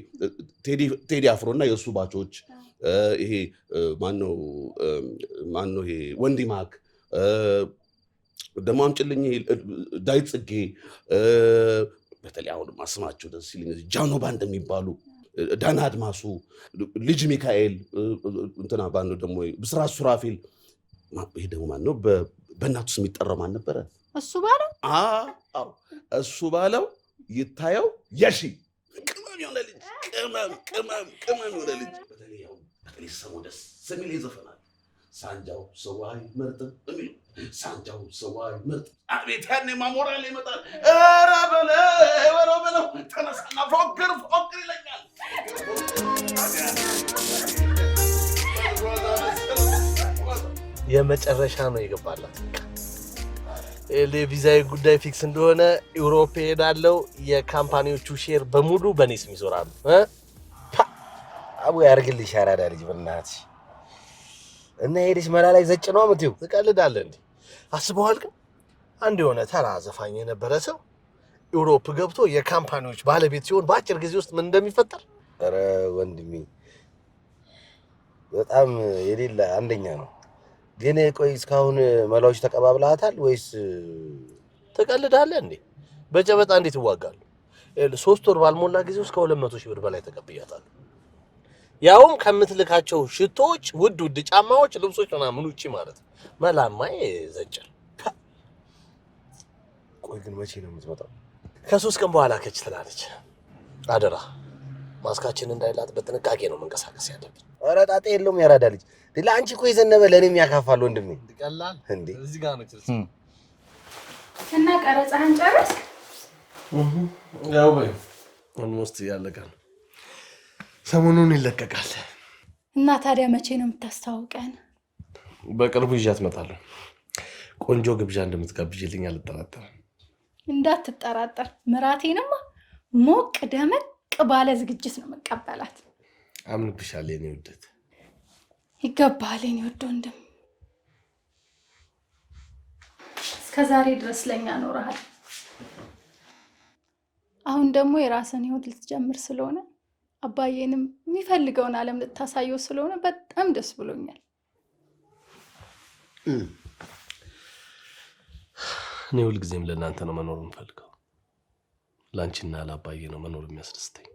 ቴዲ አፍሮና የእሱ ባቾች፣ ይሄ ማነው ይሄ ወንዲ ማክ፣ ደግሞ አምጪልኝ ዳዊት ጽጌ፣ በተለይ አሁን ማስማቸው ደስ ይለኛል። ጃኖ ባንድ የሚባሉ ዳና አድማሱ፣ ልጅ ሚካኤል እንትና ባንዱ ደግሞ ብስራት ሱራፊል። ይሄ ደግሞ ማን ነው? በእናቱ ስም የሚጠራው ማን ነበረ? እሱ ባለው አዎ እሱ ባለው ይታየው የሺ ቅመም የሆነ ልጅ ቅመም የሆነ ልጅ። በተለይ ሰሙ ደስ የሚል ይዘፈናል። ሳንጃው ሰዋይ መርጥ የሚሉ ሳንጃው ሰዋይ መርጥ። አቤት ያኔ ማሞራል ይመጣል። ኧረ በለው ተነሳና ፎክር ይለኛል። የመጨረሻ ነው የገባላት። ለቪዛዊ ጉዳይ ፊክስ እንደሆነ ዩሮፕ ሄዳለው። የካምፓኒዎቹ ሼር በሙሉ በኔ ስም ይዞራሉ። አቡ ያርግልሽ አራዳ ልጅ በእናትሽ። እና ሄድሽ መላ ላይ ዘጭ ነው የምትይው? ትቀልዳለህ እንዴ? አስበዋል? ግን አንድ የሆነ ተራ ዘፋኝ የነበረ ሰው ዩሮፕ ገብቶ የካምፓኒዎች ባለቤት ሲሆን በአጭር ጊዜ ውስጥ ምን እንደሚፈጠር። ኧረ ወንድሜ በጣም የሌለ አንደኛ ነው። ግን ቆይ እስካሁን መላዎች ተቀባብለሃታል ወይስ? ትቀልዳለህ እንዴ? በጨበጣ እንዴት ይዋጋሉ? 3 ወር ባልሞላ ጊዜ ውስጥ ከ200 ሺህ ብር በላይ ተቀብያታለሁ። ያውም ከምትልካቸው ሽቶዎች፣ ውድ ጫማዎች፣ ልብሶች ምናምን ውጪ ማለት ነው። መላማ ዘጭር። ቆይ ግን መቼ ነው የምትመጣው? ከ3 ቀን በኋላ ከች ትላለች። አደራ ማስካችን እንዳይላት በጥንቃቄ ነው መንቀሳቀስ ያለብን። ኧረ ጣጣ የለውም ያራዳ ልጅ። ለአንቺ እኮ የዘነበ ለእኔም ያካፋል ወንድሜ። ይቀላል እንዴ? እዚህ ጋር ነው ጭልስ እና ቀረጻህን ጨረስክ? ያው በይ ኦልሞስት ያለቀ ነው። ሰሞኑን ይለቀቃል። እና ታዲያ መቼ ነው የምታስተዋውቀን? በቅርቡ ይዣት እመጣለሁ። ቆንጆ ግብዣ እንደምትጋብዥልኝ አልጠራጠርም። እንዳትጠራጠር። ምራቴንማ ሞቅ ደመቅ ባለ ዝግጅት ነው መቀበላት። አምንብሻለሁ የኔ ውደት። ይገባል የኔ ውድ ወንድም። እስከ ዛሬ ድረስ ለኛ ኖረሃል። አሁን ደግሞ የራስን ህይወት ልትጀምር ስለሆነ አባዬንም የሚፈልገውን ዓለም ልታሳየው ስለሆነ በጣም ደስ ብሎኛል። እኔ ሁልጊዜም ለእናንተ ነው መኖር የምፈልገው። ላንቺና ለአባዬ ነው መኖር የሚያስደስተኝ።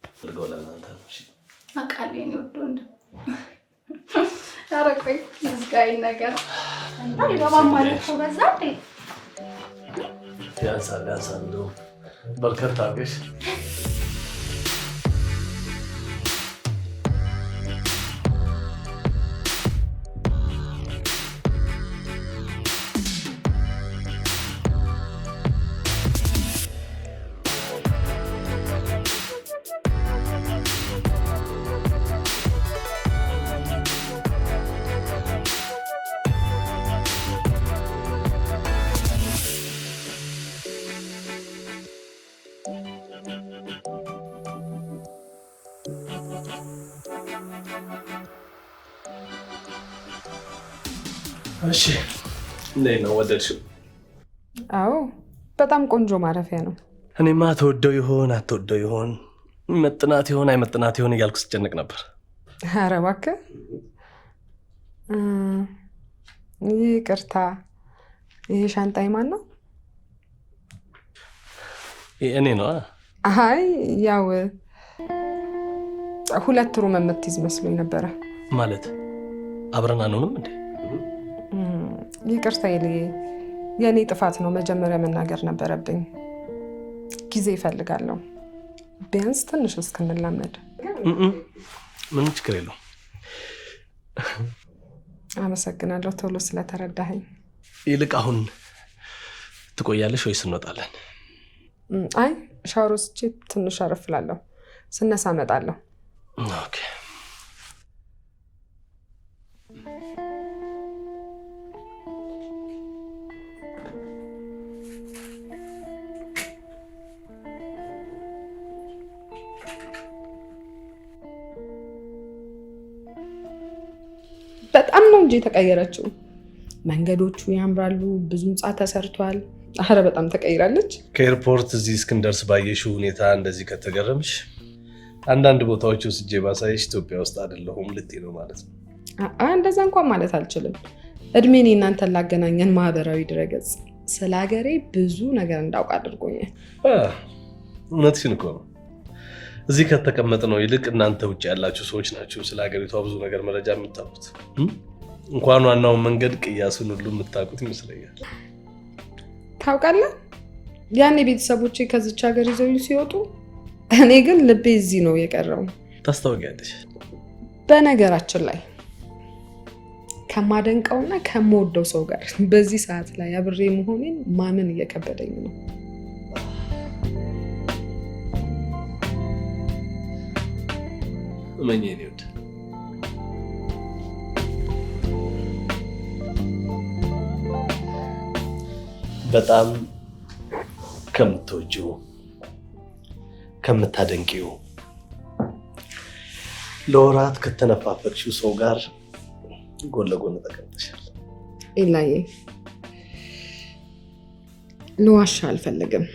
ፈልገው ለእናንተ ነው። እሺ አቃሌ ነው ወዶ እንደ ታረቀይ ዝጋይ ነገር እንዴ ለማማለት ተበዛ እንዴ ያንሳ እንደው በርከት አድርገሽ እሺ እንዴት ነው ወደድሽው? አዎ በጣም ቆንጆ ማረፊያ ነው። እኔማ ተወደው ይሆን አትወደው ይሆን መጥናት ይሆን አይመጥናት ይሆን እያልኩ ስጨነቅ ነበር። ኧረ እባክህ ይቅርታ፣ ይሄ ሻንጣይ ማን ነው? እኔ ነው። አይ ያው 2 ሩም የምትይዝ መስሎኝ ነበረ። ማለት አብረን አንሆንም እንዴ? ይቅርታ ይልዬ፣ የኔ ጥፋት ነው። መጀመሪያ መናገር ነበረብኝ። ጊዜ ይፈልጋለሁ፣ ቢያንስ ትንሽ እስክንላመድ። ምንም ችግር የለው። አመሰግናለሁ ቶሎ ስለተረዳኸኝ። ይልቅ አሁን ትቆያለሽ ወይስ እንወጣለን? አይ ሻወር ወስጄ ትንሽ አረፍ እላለሁ። ስነሳ እመጣለሁ። ኦኬ። በጣም ነው እንጂ የተቀየረችው። መንገዶቹ ያምራሉ፣ ብዙ ህንጻ ተሰርቷል። አረ በጣም ተቀይራለች። ከኤርፖርት እዚህ እስክንደርስ ባየሽው ሁኔታ እንደዚህ ከተገረምሽ አንዳንድ ቦታዎች ወስጄ ባሳይሽ ኢትዮጵያ ውስጥ አይደለሁም ልትይ ነው ማለት ነው? እንደዛ እንኳን ማለት አልችልም። እድሜን እናንተን ላገናኘን ማህበራዊ ድረገጽ ስለ ሀገሬ ብዙ ነገር እንዳውቅ አድርጎኛል። እውነትሽን እኮ ነው። እዚህ ከተቀመጥነው ይልቅ እናንተ ውጭ ያላችሁ ሰዎች ናችሁ ስለ ሀገሪቷ ብዙ ነገር መረጃ የምታውቁት። እንኳን ዋናውን መንገድ ቅያሱን ሁሉ የምታውቁት ይመስለኛል። ታውቃለህ፣ ያኔ ቤተሰቦቼ ከዚች ሀገር ይዘውኝ ሲወጡ እኔ ግን ልቤ እዚህ ነው የቀረው። ታስታውቂያለሽ። በነገራችን ላይ ከማደንቀውና ከምወደው ሰው ጋር በዚህ ሰዓት ላይ አብሬ መሆኔን ማመን እየከበደኝ ነው። እመኚ የኔ ውድ፣ በጣም ከምትወጂው ከምታደንቂው ለወራት ከተነፋፈቅሽው ሰው ጋር ጎን ለጎን ተቀምጠሻል። ኢላዬ ልዋሻ አልፈልግም።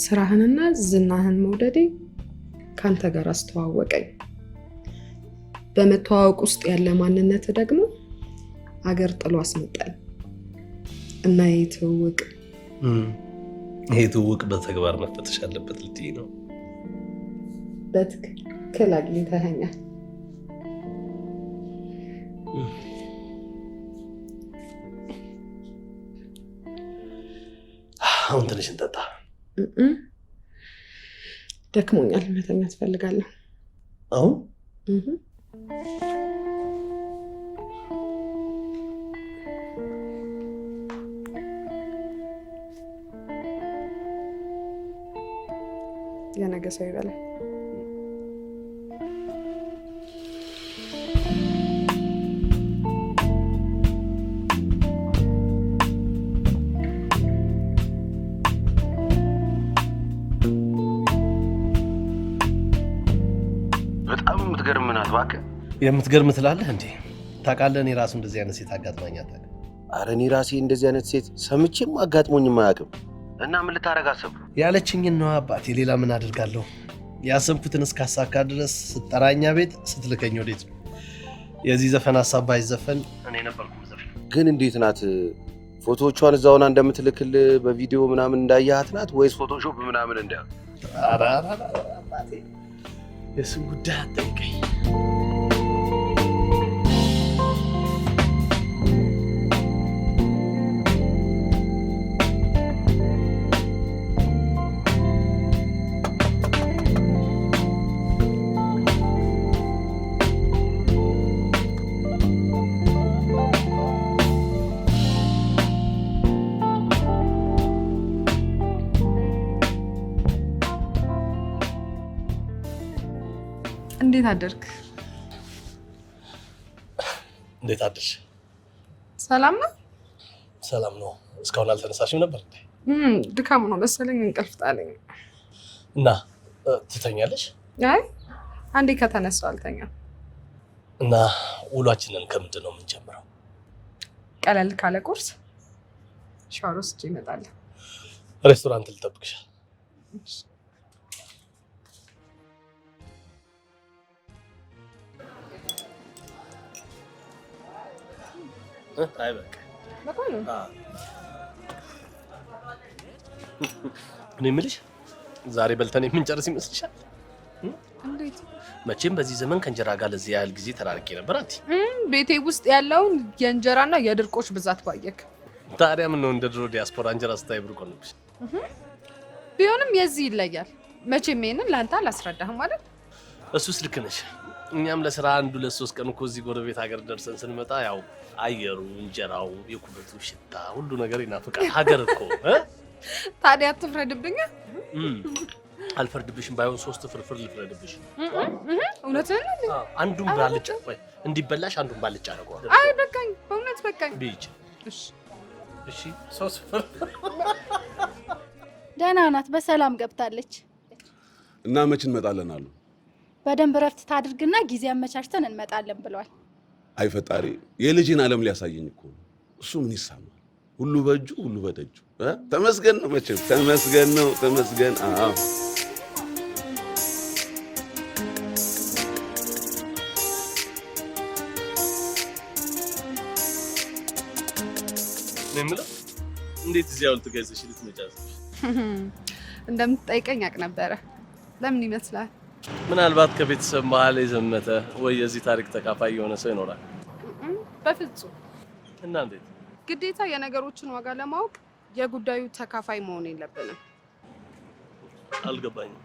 ስራህንና ዝናህን መውደዴ ካንተ ጋር አስተዋወቀኝ። በመተዋወቅ ውስጥ ያለ ማንነት ደግሞ አገር ጥሎ አስመጣኝ እና ይሄ ትውውቅ በተግባር መፈተሽ አለበት ልትይ ነው? በትክክል አግኝተኸኛል። አሁን ትንሽ እንጠጣ። ደክሞኛል፣ መተኛት እፈልጋለሁ። አሁን የነገ ሰው ይበላል። በጣም የምትገርም ናት እባክህ። የምትገርም ትላለህ እንዴ? ታውቃለህ፣ እኔ ራሱ እንደዚህ አይነት ሴት አጋጥማኝ አታውቅም። አረ እኔ ራሴ እንደዚህ አይነት ሴት ሰምቼም አጋጥሞኝም አያውቅም። እና ምን ልታረግ አሰብክ? ያለችኝን ነው አባቴ። ሌላ ምን አድርጋለሁ? ያሰብኩትን እስካሳካ ድረስ ስጠራኛ ቤት ስትልከኝ ወዴት ነው? የዚህ ዘፈን ሀሳብ ባይዘፈን እኔ ነበርኩ ዘፈን። ግን እንዴት ናት? ፎቶዎቿን እዛው ሆና እንደምትልክል በቪዲዮ ምናምን እንዳያሃት ናት ወይስ ፎቶሾፕ ምናምን እንደ? ኧረ አባቴ የእሱን ጉዳይ አትጠይቀኝ። እንዴት አደርክ? እንዴት አደርሽ? ሰላም ነው? ሰላም ነው። እስካሁን አልተነሳሽም ነበር እንዴ? ድካም ነው መሰለኝ፣ እንቅልፍ ጣለኝ። እና ትተኛለሽ? አይ አንዴ ከተነሳው አልተኛም። እና ውሏችንን ከምንድን ነው የምንጀምረው? ቀለል ካለ ቁርስ ሻወር ወስጄ እመጣለሁ። ሬስቶራንት ልጠብቅሻል። አይ በቃ እኔ የምልሽ ዛሬ በልተን የምንጨርስ ይመስልሻል? እንዴት? መቼም በዚህ ዘመን ከእንጀራ ጋር ለዚህ ያህል ጊዜ ተራርቄ ነበር። አንቲ ቤቴ ውስጥ ያለውን የእንጀራና የድርቆሽ ብዛት ባየክ። ታዲያ ምን ነው እንደ ድሮ ዲያስፖራ እንጀራ ስታይ ብርቆ ነብሽ? ቢሆንም የዚህ ይለያል። መቼም ይሄንን ለአንተ አላስረዳህም ማለት። እሱስ ልክ ነሽ። እኛም ለስራ 1-2-3 ቀን እኮ እዚህ ጎረቤት ሀገር ደርሰን ስንመጣ ያው አየሩ፣ እንጀራው፣ የኩበቱ ሽታ ሁሉ ነገር ይናፍቃል። ሀገር እኮ ታዲያ አትፍረድብኝ። አልፈርድብሽም። ባይሆን 3 ፍርፍር ልፍረድብሽ። እውነትህን ነው። አንዱን ባልጫ ወይ እንዲበላሽ አንዱን ባልጫ አደርገዋለሁ። አይ በቃኝ፣ በእውነት በቃኝ። ቢጭ እሺ እሺ። 3 ፍርፍር። ደህና ናት፣ በሰላም ገብታለች። እና መች እንመጣለን አሉ? በደንብ ረፍት ታድርግና ጊዜ አመቻችተን እንመጣለን ብለዋል። አይ ፈጣሪ፣ የልጅን ዓለም ሊያሳየኝ እኮ ነው። እሱ ምን ይሳማል? ሁሉ በእጁ ሁሉ በደጁ። ተመስገን ነው መቼም፣ ተመስገን ነው፣ ተመስገን። አዎ ነምለው እንዴት እዚህ አውልት ገዝሽ ልትመጫዝ? እንደምትጠይቀኝ አቅ ነበረ። ለምን ይመስላል? ምናልባት ከቤተሰብ መሀል የዘመተ ወይ የዚህ ታሪክ ተካፋይ የሆነ ሰው ይኖራል። በፍጹም። እና እንዴት? ግዴታ የነገሮችን ዋጋ ለማወቅ የጉዳዩ ተካፋይ መሆን የለብንም። አልገባኝም።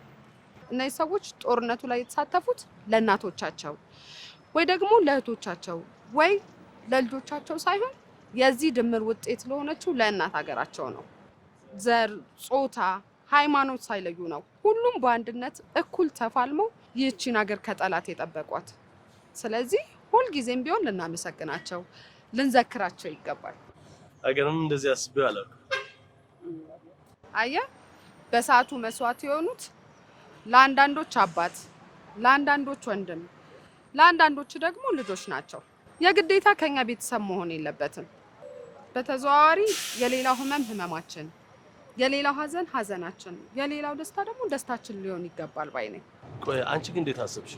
እነዚህ ሰዎች ጦርነቱ ላይ የተሳተፉት ለእናቶቻቸው ወይ ደግሞ ለእህቶቻቸው ወይ ለልጆቻቸው ሳይሆን የዚህ ድምር ውጤት ለሆነችው ለእናት ሀገራቸው ነው። ዘር፣ ጾታ፣ ሃይማኖት ሳይለዩ ነው ሁሉም በአንድነት እኩል ተፋልመው ይህቺን ሀገር ከጠላት የጠበቋት። ስለዚህ ሁልጊዜም ቢሆን ልናመሰግናቸው፣ ልንዘክራቸው ይገባል። አገርም እንደዚህ አስቤው አላውቅም። አየህ፣ በሰዓቱ መስዋዕት የሆኑት ለአንዳንዶች አባት፣ ለአንዳንዶች ወንድም፣ ለአንዳንዶች ደግሞ ልጆች ናቸው። የግዴታ ከኛ ቤተሰብ መሆን የለበትም። በተዘዋዋሪ የሌላው ህመም ህመማችን፣ የሌላው ሀዘን ሀዘናችን፣ የሌላው ደስታ ደግሞ ደስታችን ሊሆን ይገባል ባይ ነኝ። ቆይ አንቺ ግን እንዴት አሰብሽ?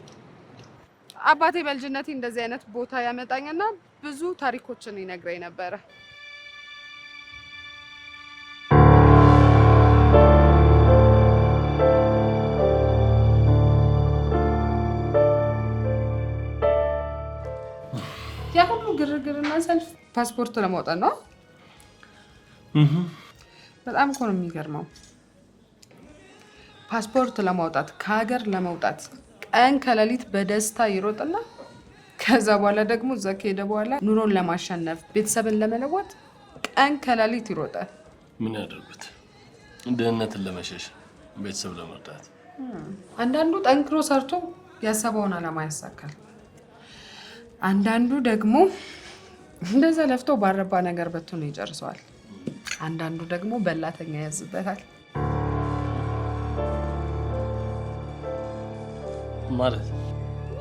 አባቴ በልጅነቴ እንደዚህ አይነት ቦታ ያመጣኝና ብዙ ታሪኮችን ይነግረኝ ነበረ። ያ ሁሉ ግርግርና ሰልፍ ፓስፖርት ለማውጣት ነው። በጣም እኮ ነው የሚገርመው። ፓስፖርት ለማውጣት ከሀገር ለመውጣት ቀን ከሌሊት በደስታ ይሮጥና ከዛ በኋላ ደግሞ እዛ ከሄደ በኋላ ኑሮን ለማሸነፍ ቤተሰብን ለመለወጥ ቀን ከሌሊት ይሮጣል። ምን ያደርጉት? ድህነትን ለመሸሽ ቤተሰብ ለመርዳት። አንዳንዱ ጠንክሮ ሰርቶ ያሰበውን ዓላማ ያሳካል። አንዳንዱ ደግሞ እንደዛ ለፍቶ ባረባ ነገር በትኖ ይጨርሰዋል። አንዳንዱ ደግሞ በላተኛ ያዝበታል። ማለት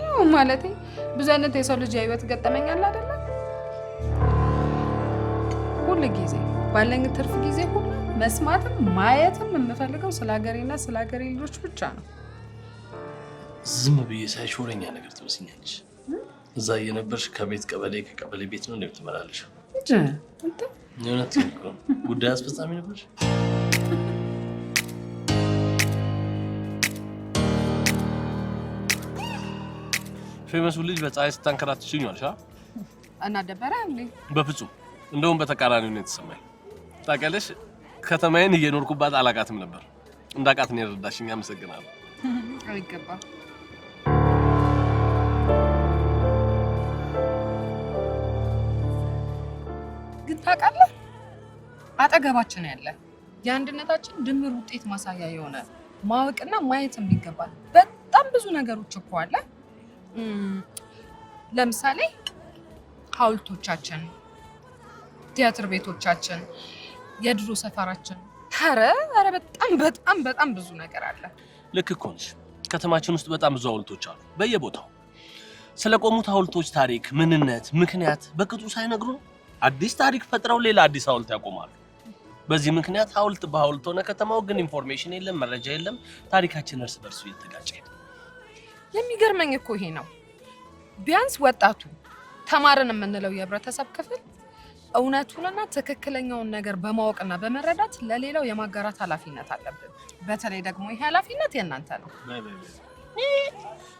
ያው ማለቴ ብዙ አይነት የሰው ልጅ የህይወት ገጠመኝ አለ አይደለ? ሁሉ ጊዜ ባለኝ ትርፍ ጊዜ ሁሉ መስማትም ማየትም የምፈልገው ስለ ሀገሬና ስለ ሀገሬ ልጆች ብቻ ነው። ዝም ብዬ ሳይሽ ወሬኛ ነገር ትመስኛለሽ። እዛ እየነበርሽ ከቤት ቀበሌ ከቀበሌ ቤት ነው እንደምትመላለሽው። እንጂ አንተ የእውነት ነው ጉዳይ አስፈጻሚ ነበርሽ? ፌመሱ ልጅ በፀሐይ ስታንከራትሽኝ ዋልሽ። እና ደበረ እንዴ? በፍጹም እንደውም በተቃራኒው ነው የተሰማኝ። ታውቂያለሽ ከተማዬን እየኖርኩባት አላቃትም ነበር። እንዳቃት ነው የረዳሽኝ። አመሰግናለሁ። አይገባም። ግን ታውቃለህ አጠገባችን ያለ የአንድነታችን ድምር ውጤት ማሳያ የሆነ ማወቅና ማየት የሚገባል በጣም ብዙ ነገሮች እኮ አለ። ለምሳሌ ሐውልቶቻችን፣ ቲያትር ቤቶቻችን፣ የድሮ ሰፈራችን። ኧረ በጣም ብዙ ነገር አለ። ልክ እኮ ነሽ። ከተማችን ውስጥ በጣም ብዙ ሐውልቶች አሉ በየቦታው። ስለቆሙት ሐውልቶች ታሪክ፣ ምንነት፣ ምክንያት በቅጡ ሳይነግሩ አዲስ ታሪክ ፈጥረው ሌላ አዲስ ሐውልት ያቆማሉ። በዚህ ምክንያት ሐውልት በሐውልት ሆነ ከተማው ግን ኢንፎርሜሽን የለም፣ መረጃ የለም። ታሪካችን እርስ በርሱ እየተጋጨ ነው። የሚገርመኝ እኮ ይሄ ነው። ቢያንስ ወጣቱ ተማርን የምንለው የህብረተሰብ ክፍል እውነቱንና ትክክለኛውን ነገር በማወቅና በመረዳት ለሌላው የማጋራት ኃላፊነት አለብን። በተለይ ደግሞ ይሄ ኃላፊነት የእናንተ ነው።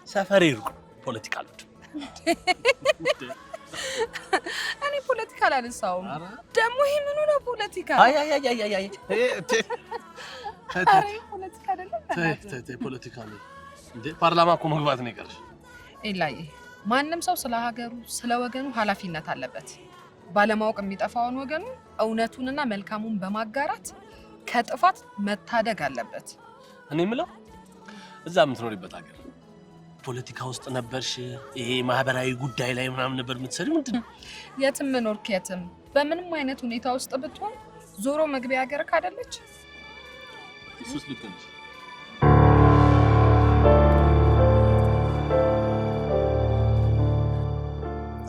ሰፈር ይርቁ ፖለቲካ አለ። እኔ ፖለቲካ አላነሳውም። ደግሞ ይሄ ምኑ ነው ፖለቲካ? አይ ፖለቲካ አይደለም። ፖለቲካ ነው እንዴ? ፓርላማ እኮ መግባት ነው ይቀርሽ። ኤላይ ማንም ሰው ስለ ሀገሩ ስለ ወገኑ ኃላፊነት አለበት። ባለማወቅ የሚጠፋውን ወገኑ እውነቱንና መልካሙን በማጋራት ከጥፋት መታደግ አለበት። እኔ የምለው እዛ የምትኖሪበት ሀገር ፖለቲካ ውስጥ ነበርሽ? ይሄ ማህበራዊ ጉዳይ ላይ ምናምን ነበር የምትሰሪው? ምንድን ነው? የትም ኖርክ የትም በምንም አይነት ሁኔታ ውስጥ ብትሆን ዞሮ መግቢያ ሀገር ካደለች እሱስ ልክ ነሽ።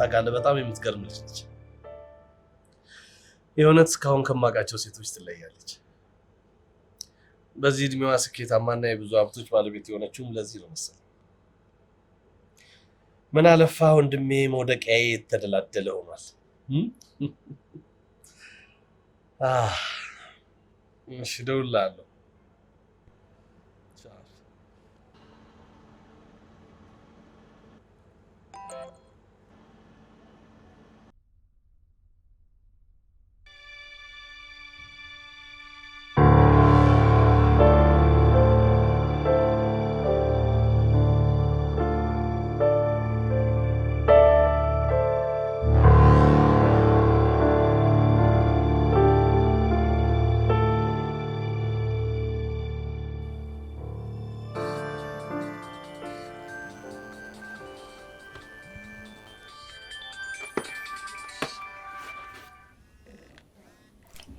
ታውቃለህ፣ በጣም የምትገርም ልጅ ነች። የእውነት እስካሁን ከማውቃቸው ሴቶች ትለያለች። በዚህ እድሜዋ ስኬታማና የብዙ ሀብቶች ባለቤት የሆነችውም ለዚህ ነው መሰለኝ። ምን አለፋ ወንድሜ መውደቂያዬ የተደላደለ ሆኗል። እሺ እደውልልሃለሁ።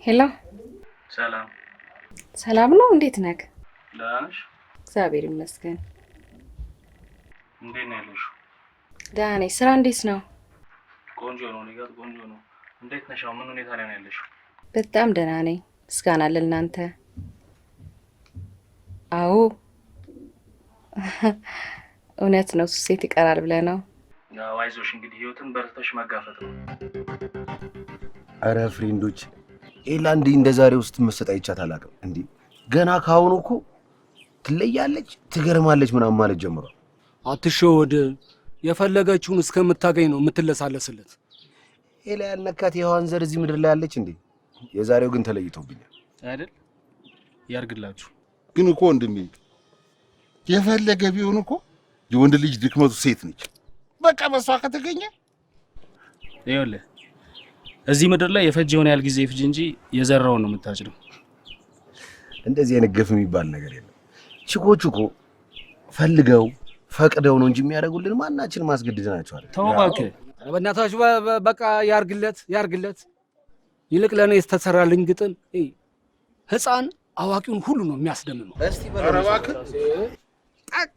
ሄሎ፣ ሰላም ሰላም ነው? እንዴት ነህ? ደህና ነሽ? እግዚአብሔር ይመስገን። እንዴት ነው ያለሽው? ደህና ነኝ። ስራ እንዴት ነው? ቆንጆ ነው። እኔ ጋር ቆንጆ ነው። እንዴት ነሽ? ምን ሁኔታ ላይ ነው ያለሽው? በጣም ደህና ነኝ። ምስጋና ለእናንተ። አዎ እውነት ነው። ሴት ይቀራል ብለህ ነው? ያው አይዞሽ፣ እንግዲህ ህይወትን በርተሽ መጋፈጥ ነው። አረ ፍሬንዶች ኤላ እንዲህ እንደ ዛሬ ውስጥ መሰጥ አይቻት አላውቅም። እንዲህ ገና ካሁኑ እኮ ትለያለች፣ ትገርማለች ምናምን ማለት ጀምሯል። አትሸወድ። የፈለገችውን እስከምታገኝ ነው የምትለሳለስለት። ኤላ ያልነካት የሔዋን ዘር እዚህ ምድር ላይ አለች እንዴ? የዛሬው ግን ተለይቶብኛል አይደል? ያርግላችሁ። ግን እኮ ወንድሜ የፈለገ ቢሆን እኮ የወንድ ልጅ ድክመቱ ሴት ነች። በቃ በሷ ከተገኘ ይኸውልህ እዚህ ምድር ላይ የፈጀውን ያህል ጊዜ ፍጅ እንጂ የዘራውን ነው የምታጭደው። እንደዚህ አይነት ግፍ የሚባል ነገር የለም። ቺኮቹ እኮ ፈልገው ፈቅደው ነው እንጂ የሚያደርጉልን ማናችን ማስገድደናቸው አይደል? ተው እባክህ በእናታችሁ በቃ ያርግለት። ይልቅ ለእኔ የተሰራልኝ ግጥም ህፃን አዋቂውን ሁሉ ነው የሚያስደምመው። እስቲ በረባክ ጠቅ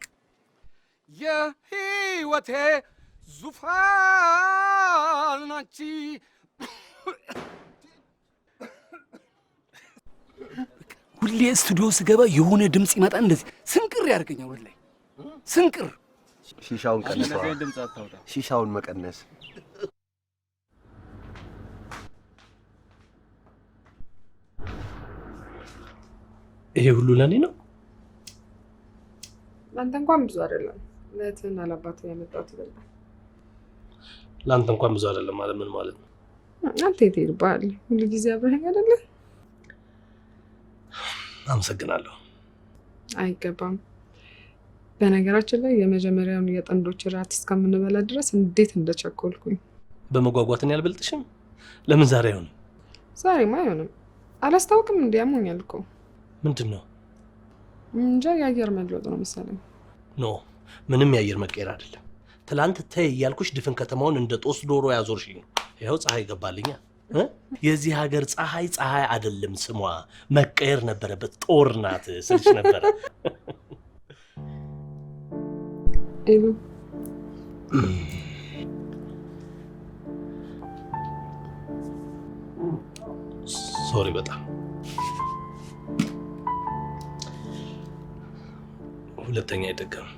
የህይወቴ ዙፋን ናቺ ሁሌ ስቱዲዮ ስገባ የሆነ ድምጽ ይመጣ እንደዚህ ስንቅር ያደርገኛል። ወላሂ ስንቅር። ሺሻውን ቀንስ፣ ድምጽ አታውጣ። ሺሻውን መቀነስ። ይሄ ሁሉ ለኔ ነው? ለአንተ እንኳን ብዙ አይደለም። ለእህትና ለአባትህ ያመጣሁት ይበልጣል። ለአንተ እንኳን ብዙ አይደለም ማለት ምን ማለት ነው? አንተ የት ሄድብሃል? ሁሉ ጊዜ አብረኸኝ አይደለ? አመሰግናለሁ። አይገባም። በነገራችን ላይ የመጀመሪያውን የጥንዶች ራት እስከምንበላ ድረስ እንዴት እንደቸኮልኩኝ። በመጓጓትን ያልበልጥሽም። ለምን ዛሬ አይሆንም? ዛሬማ አይሆንም። አላስታውቅም። እንዲያሞኛል እኮ። ምንድን ነው? እንጃ የአየር መለወጥ ነው መሰለኝ። ኖ ምንም የአየር መቀየር አይደለም። ትላንት ተይ እያልኩሽ ድፍን ከተማውን እንደ ጦስ ዶሮ ያዞርሽኝ። ይኸው ፀሐይ ገባልኛ። የዚህ ሀገር ፀሐይ አይደለም ስሟ፣ መቀየር ነበረበት። ጦር ናት ስልሽ ነበረ። ኢሉ ሶሪ በጣም ሁለተኛ አይደገም።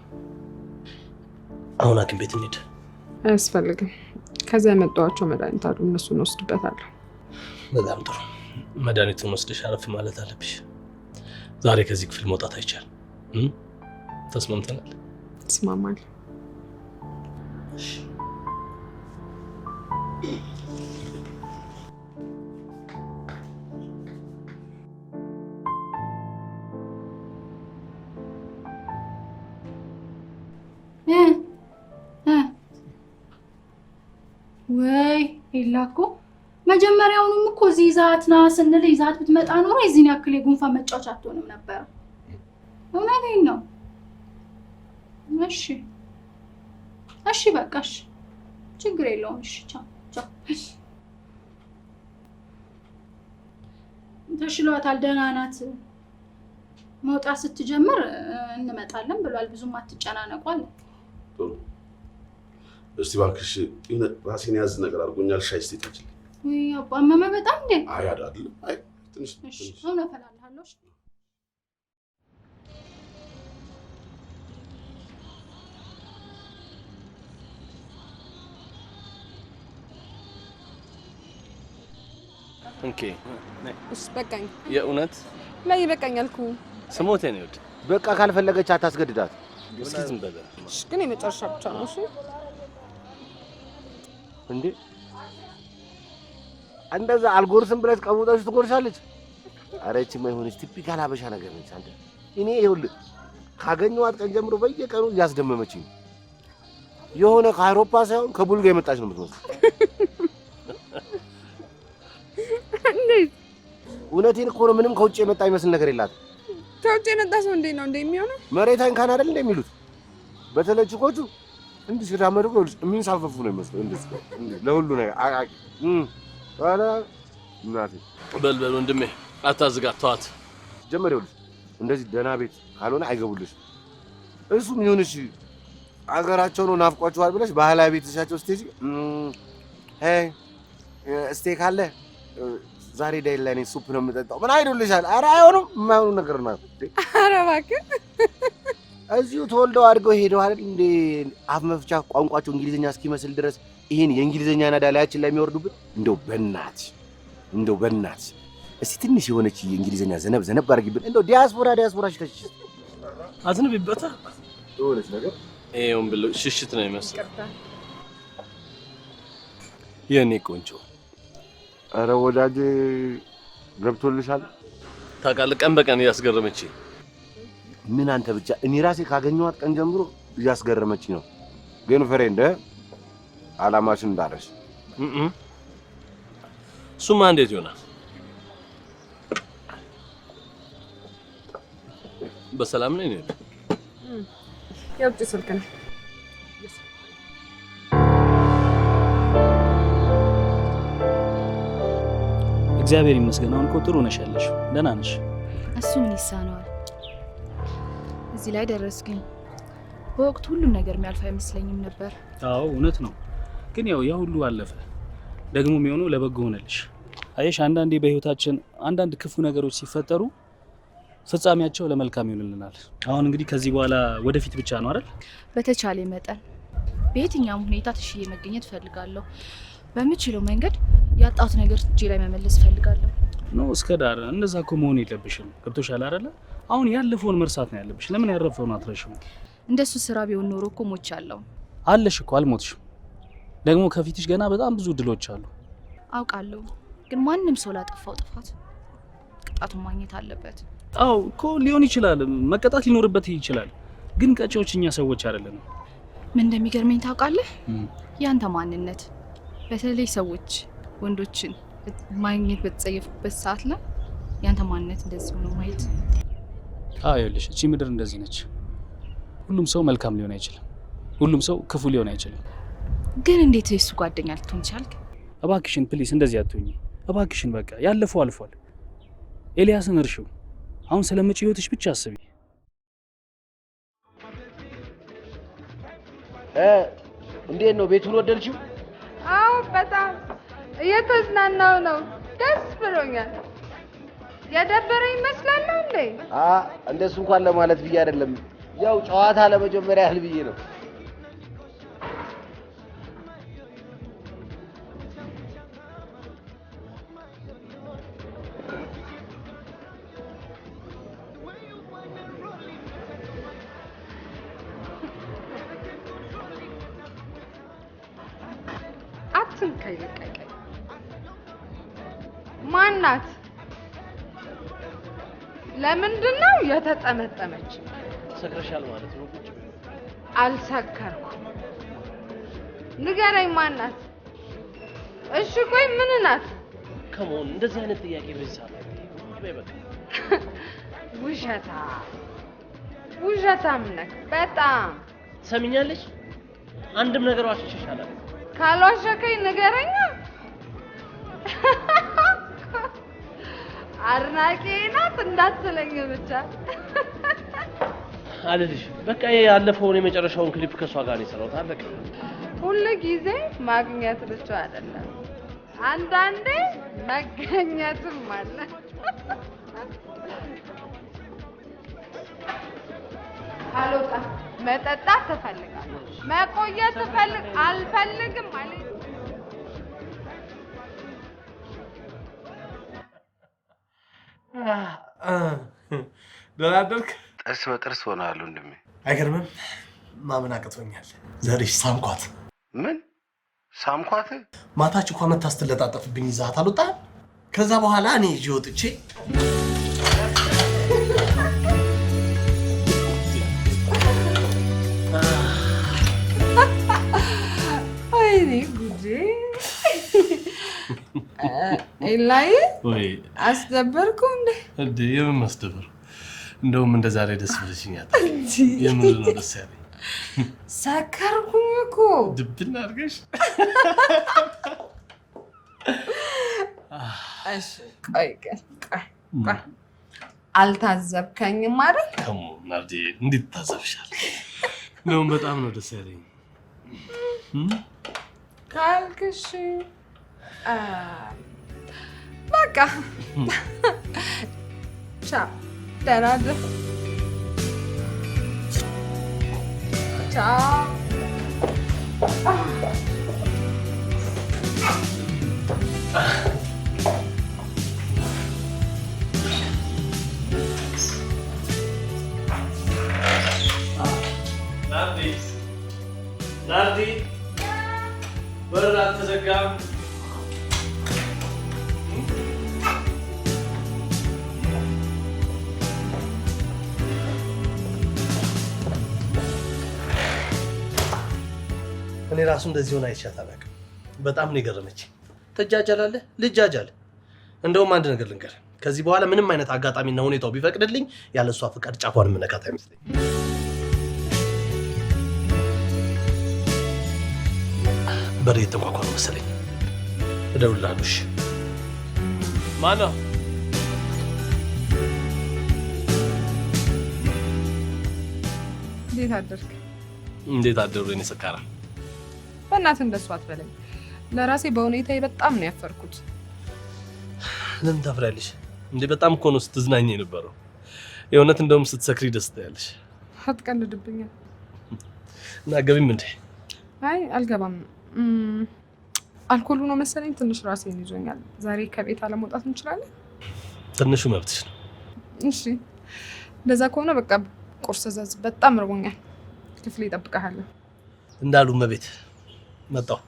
አሁን ሐኪም ቤት እንሂድ። አያስፈልግም። ከዛ የመጣኋቸው መድኃኒት አሉ፣ እነሱን ወስድበታለሁ። በጣም ጥሩ። መድኃኒቱን ወስደሽ አረፍ ማለት አለብሽ። ዛሬ ከዚህ ክፍል መውጣት አይቻልም። ተስማምተናል? ተስማማለሁ። ወይ ይላኩ መጀመሪያውንም እኮ እዚህ ይዛት ና ስንል ይዛት ብትመጣ ኖሮ እዚህን ያክል የጉንፋን መጫወቻ አትሆንም ነበር። እውነቴን ነው። እሺ በቃሽ፣ ችግር የለውም። እሺ ቻው ቻው። ተሽሏታል፣ ደህና ናት። መውጣት ስትጀምር እንመጣለን ብሏል። ብዙም አትጨናነቁ አለ። ጥሩ። እስቲ እባክሽ ራሴን ያዝ ነገር አድርጎኛል። ሻይ እስቲ ጠጪልኝ። ወይ አባ አመመ በጣም እንዴ? አይ አይደለም። አይ ትንሽ እሺ አሁን አፈላልሃለሁ። እሺ ኦኬ። እሺ በቃኝ። የእውነት ላይ ይበቃኛል እኮ ስሞቴ ነው። ይወድ በቃ ካልፈለገች አታስገድዳት። እስኪ ዝም በለ። እሺ ግን የመጨረሻ ብቻ ነው። እሺ እንዴ እንደዛ አልጎርስም ብለሽ ቀውጠሽ ትጎርሻለች። ኧረ እቺ ማይሆንሽ ቲፒካል ሀበሻ ነገር ነች። አንተ እኔ ይኸውልህ ካገኘኋት ቀን ጀምሮ በየቀኑ እያስደመመችኝ የሆነ ከአውሮፓ ሳይሆን ከቡልጋ የመጣች ነው የምትመስለው። እንዴት? እውነቴን እኮ ነው። ምንም ከውጭ የመጣ ይመስል ነገር የላትም። ከውጭ የመጣ ሰው እንዴት ነው የሚሆነው? መሬት አይንካን አይደል እንደሚሉት በተለይ ችኮቹ እንዲህ ሲራመዱ የሚንሳፈፉ ነው የሚመስለው። እንዴ ለሁሉ ነገር አላ እናቴ በልበል ወንድሜ አታዝጋት፣ ተዋት። ጀመር ይኸውልሽ እንደዚህ ደህና ቤት ካልሆነ አይገቡልሽ። እሱም ይሁንሽ አገራቸው ነው ናፍቋቸዋል ብለሽ ባህላዊ ቤተሻቸው ስትሄጂ ስቴክ አለ ዛሬ ዳይል ላይ ሱፕ ነው የምጠጣው ምን አይሉልሻል? ኧረ አይሆንም፣ የማይሆኑ ነገር ነው። ኧረ እባክህ እዚሁ ተወልደው አድገው ሄደው አይደል እንዴ አፍ መፍቻ ቋንቋቸው እንግሊዘኛ እስኪመስል ድረስ ይሄን የእንግሊዘኛ ናዳ ላያችን ላይ የሚወርዱብን። እንደው በእናት እስቲ ትንሽ የሆነች የእንግሊዘኛ ዘነብ አድርጊብን። እንደው ዲያስፖራ ሽተሽ አዝንብበታ የሆነች ነገር ይሄውን ብሎ ሽሽት ነው የሚመስለው። የኔ ቆንጆ ኧረ ወዳጄ ገብቶልሻል። ታውቃለህ ቀን በቀን እያስገረመችኝ። ምን አንተ ብቻ እኔ ራሴ ካገኘኋት ቀን ጀምሮ እያስገረመችኝ ነው። ግን ፍሬንድ አላማሽን እንዳረሽ እሱማ እንዴት ይሆናል? በሰላም ነኝ ነው። የውጭ ስልክ ነው። እግዚአብሔር ይመስገን። አሁን እኮ ጥሩ ነሽ ያለሽው፣ ደህና ነሽ። እሱ ምን ይሳነዋል? እዚህ ላይ ደረስኩኝ። በወቅቱ ሁሉም ነገር የሚያልፍ አይመስለኝም ነበር። አዎ እውነት ነው። ግን ያው ያ ሁሉ አለፈ፣ ደግሞ የሚሆነው ለበጎ ሆነልሽ። አየሽ፣ አንዳንዴ በህይወታችን አንዳንድ ክፉ ነገሮች ሲፈጠሩ ፍጻሜያቸው ለመልካም ይሆንልናል። አሁን እንግዲህ ከዚህ በኋላ ወደፊት ብቻ ነው አይደል? በተቻለ መጠን በየትኛውም ሁኔታ ተሽዬ መገኘት ፈልጋለሁ። በምችለው መንገድ ያጣሁት ነገር እጄ ላይ መመለስ ፈልጋለሁ። ነው እስከ ዳር እንደዛ እኮ መሆን የለብሽም። ገብቶሻል አይደለ? አሁን ያለፈውን መርሳት ነው ያለብሽ። ለምን ያረፈውን አትረሽም? እንደሱ ስራ ቢሆን ኖሮ እኮ ሞቻለሁ። አለሽ እኮ አልሞትሽም። ደግሞ ከፊትሽ ገና በጣም ብዙ እድሎች አሉ። አውቃለሁ፣ ግን ማንም ሰው ላጠፋው ጥፋት ቅጣቱን ማግኘት አለበት። አዎ እኮ ሊሆን ይችላል፣ መቀጣት ሊኖርበት ይችላል። ግን ቀጪዎች እኛ ሰዎች አይደለንም። ምን እንደሚገርመኝ ታውቃለህ? ያንተ ማንነት በተለይ ሰዎች ወንዶችን ማግኘት በተጸየፉበት ሰዓት ላይ ያንተ ማንነት እንደዚህ ሆኖ ማየት። አዎ ይኸውልሽ፣ እቺ ምድር እንደዚህ ነች። ሁሉም ሰው መልካም ሊሆን አይችልም፣ ሁሉም ሰው ክፉ ሊሆን አይችልም። ግን እንዴት የሱ ጓደኛ ልትሆን ቻልክ? እባክሽን ፕሊስ እንደዚህ አትሁኚ እባክሽን። በቃ ያለፈው አልፏል። ኤልያስን እርሺው። አሁን ስለመጪ ህይወትሽ ብቻ አስቢ። እንዴት ነው ቤቱን ወደድሽው? አዎ በጣም እየተዝናናው ነው። ደስ ብሎኛል። የደበረኝ ይመስላል እንዴ? እንደሱ እንኳን ለማለት ብዬ አይደለም። ያው ጨዋታ ለመጀመሪያ ያህል ብዬ ነው። አትንከይ ልቀቀኝ። ማናት? ለምንድን ነው የተጠመጠመች? ሰክረሻል ማለት ነው። ቁጭ አልሰከርኩም። ንገረኝ ማናት? እሺ ቆይ ምን ናት? ከመሆን እንደዚህ አይነት ጥያቄ በዚህ ሰዓት በቃ ውሸታም ነህ በጣም። ትሰሚኛለሽ? አንድም ነገር ዋሽሽ ይሻላል። ካልዋሸከኝ ንገረኛ። አድናቂ ናት እንዳትለኝ ብቻ አልልሽ። በቃ ያለፈውን የመጨረሻውን ክሊፕ ከሷ ጋር የሰራሁት አለቀ። ሁሉ ጊዜ ማግኘት ብቻ አይደለም፣ አንዳንዴ መገኘትም አለ። አልወጣም። መጠጣት ትፈልጋለህ? መቆየት አልፈልግም ማለት ደህና አደርክ? ጥርስ በጥርስ ሆነሃል ወንድሜ። አይገርምም? ማመን አቅቶኛል። ዛሬ ሳምኳት። ምን ሳምኳት? ማታች እኮ መታ ስትለጣጠፍብኝ ይዛት አልወጣም። ከዛ በኋላ እኔ ይዤ ወጥቼ ወይኔ ጉዴ! ኤላይ ወይ አስደበርኩ እንዴ? የምን ማስደበር? እንደውም እንደ ዛሬ ደስ ብለሽኛል። የምን ነው ደስ ያለኝ? ሰከርኩኝ እኮ ድብና አድርገሽ። እሺ ቆይ አልታዘብከኝም አይደል? ከሞ ናርዲ እንዴት ታዘብሻለሽ? እንደውም በጣም ነው ደስ ያለኝ ካልክሽ በቃ ቻው። ደህና እደር። ቻው። ናርዲ በር አልተዘጋም። እኔ ራሱ እንደዚህ ሆነ አይቻት አላውቅም። በጣም ነው የገረመችኝ። ትጃጃላለህ? ልጃጃል። እንደውም አንድ ነገር ልንገርህ፣ ከዚህ በኋላ ምንም አይነት አጋጣሚና ሁኔታው ቢፈቅድልኝ ያለ እሷ ፍቃድ ጫፏን የምነካት አይመስለኝም። በር እየተንኳኳ ነው መሰለኝ። እደውልልሃለሁ። እሺ። ማነው? እንዴት አደርክ? እንዴት አደሩ? የኔ ሰካራ። በእናትህ እንደሱ አትበለኝ። ለራሴ በሁኔታዬ በጣም ነው ያፈርኩት። ለምን ታፍሪያለሽ እንዴ? በጣም እኮ ነው ስትዝናኝ የነበረው። የእውነት እንደውም ስትሰክሪ ደስ ትያለሽ። አትቀልድብኛል። እና ገቢም እንዴ? አይ አልገባም። አልኮሉ ነው መሰለኝ ትንሽ ራሴን ይዞኛል። ዛሬ ከቤት አለመውጣት እንችላለን? ትንሹ መብትሽ ነው። እሺ እንደዛ ከሆነ በቃ ቁርስ ዘዝ። በጣም ርቦኛል። ክፍሌ እጠብቅሃለሁ። እንዳሉ መቤት መጣሁ።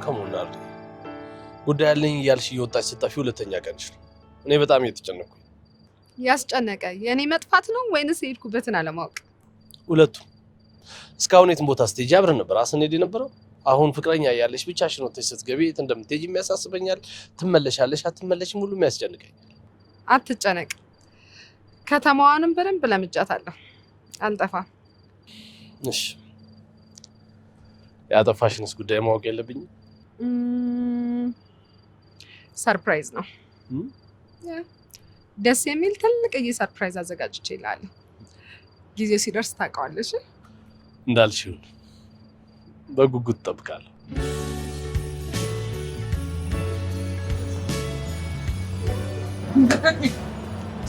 ከሞን አለ ጉዳይ አለኝ እያልሽ እየወጣች ስጠፊ ሁለተኛ ቀንሽ ነው። እኔ በጣም እየተጨነኩኝ። ያስጨነቀ የኔ መጥፋት ነው ወይንስ የሄድኩበትን አለማወቅ? ሁለቱም። እስካሁን የትም ቦታ ስትሄጂ አብረን ነበር ስንሄድ የነበረው። አሁን ፍቅረኛ እያለሽ ብቻሽን ወጥተሽ ስትገቢ የት እንደምትሄጂ የሚያሳስበኛል። ትመለሻለሽ አትመለሽም ሁሉም ያስጨንቀኛል። አትጨነቅ፣ ከተማዋንም በደንብ ለምጃታለሁ። አልጠፋም። እሺ፣ ያጠፋሽንስ ጉዳይ ማወቅ የለብኝም? ሰርፕራይዝ ነው። ደስ የሚል ትልቅዬ ሰርፕራይዝ አዘጋጅቼ እልሃለሁ። ጊዜው ሲደርስ ታውቀዋለሽ። እንዳልሽው በጉጉት እጠብቃለሁ።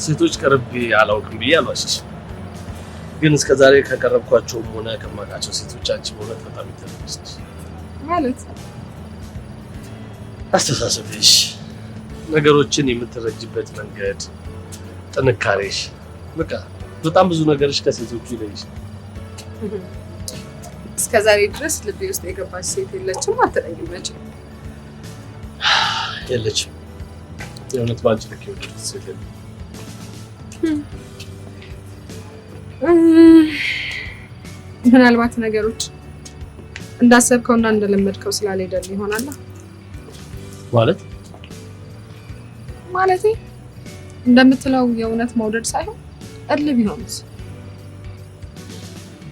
ሴቶች ቀርቤ አላውቅም ብዬ አልዋሽሽም፣ ግን እስከዛሬ ከቀረብኳቸውም ሆነ ከማውቃቸው ሴቶች አንቺ በእውነት በጣም የተለየሽ ነሽ። ማለት አስተሳሰብሽ፣ ነገሮችን የምትረጅበት መንገድ፣ ጥንካሬሽ፣ በቃ በጣም ብዙ ነገርሽ ከሴቶቹ ይለይሽ። እስከዛሬ ድረስ ልቤ ውስጥ የገባች ሴት የለችም አትለኝም መቼም? የለችም። የእውነት ባንቺ ልክ የወደድኩት ሴት የለም። ምናልባት ነገሮች እንዳሰብከውና እንደለመድከው ስላልሄደልህ ይሆናል። ማለቴ እንደምትለው የእውነት መውደድ ሳይሆን እልህ ቢሆንስ?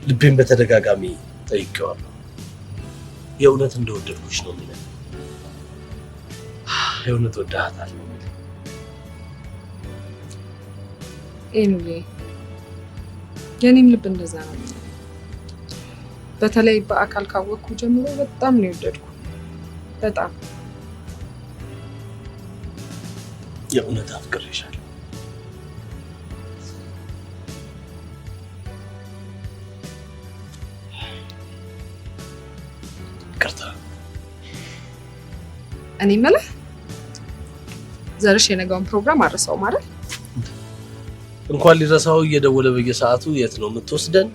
ልቤን በተደጋጋሚ ጠይቄዋለሁ። የእውነት እንደወደድኩሽ ነው የሚለው። የእውነት ወድሃታለሁ ነው የሚለው። ኤኑዬ የኔም ልብ እንደዛ ነው። በተለይ በአካል ካወቅኩ ጀምሮ በጣም ነው የወደድኩ። በጣም የእውነት አፍቅሬሻለሁ። ይቅርታ። እኔ የምልህ ዘርሽ የነገውን ፕሮግራም አረሳው ማለት እንኳን ሊረሳው እየደወለ በየሰዓቱ የት ነው የምትወስደን?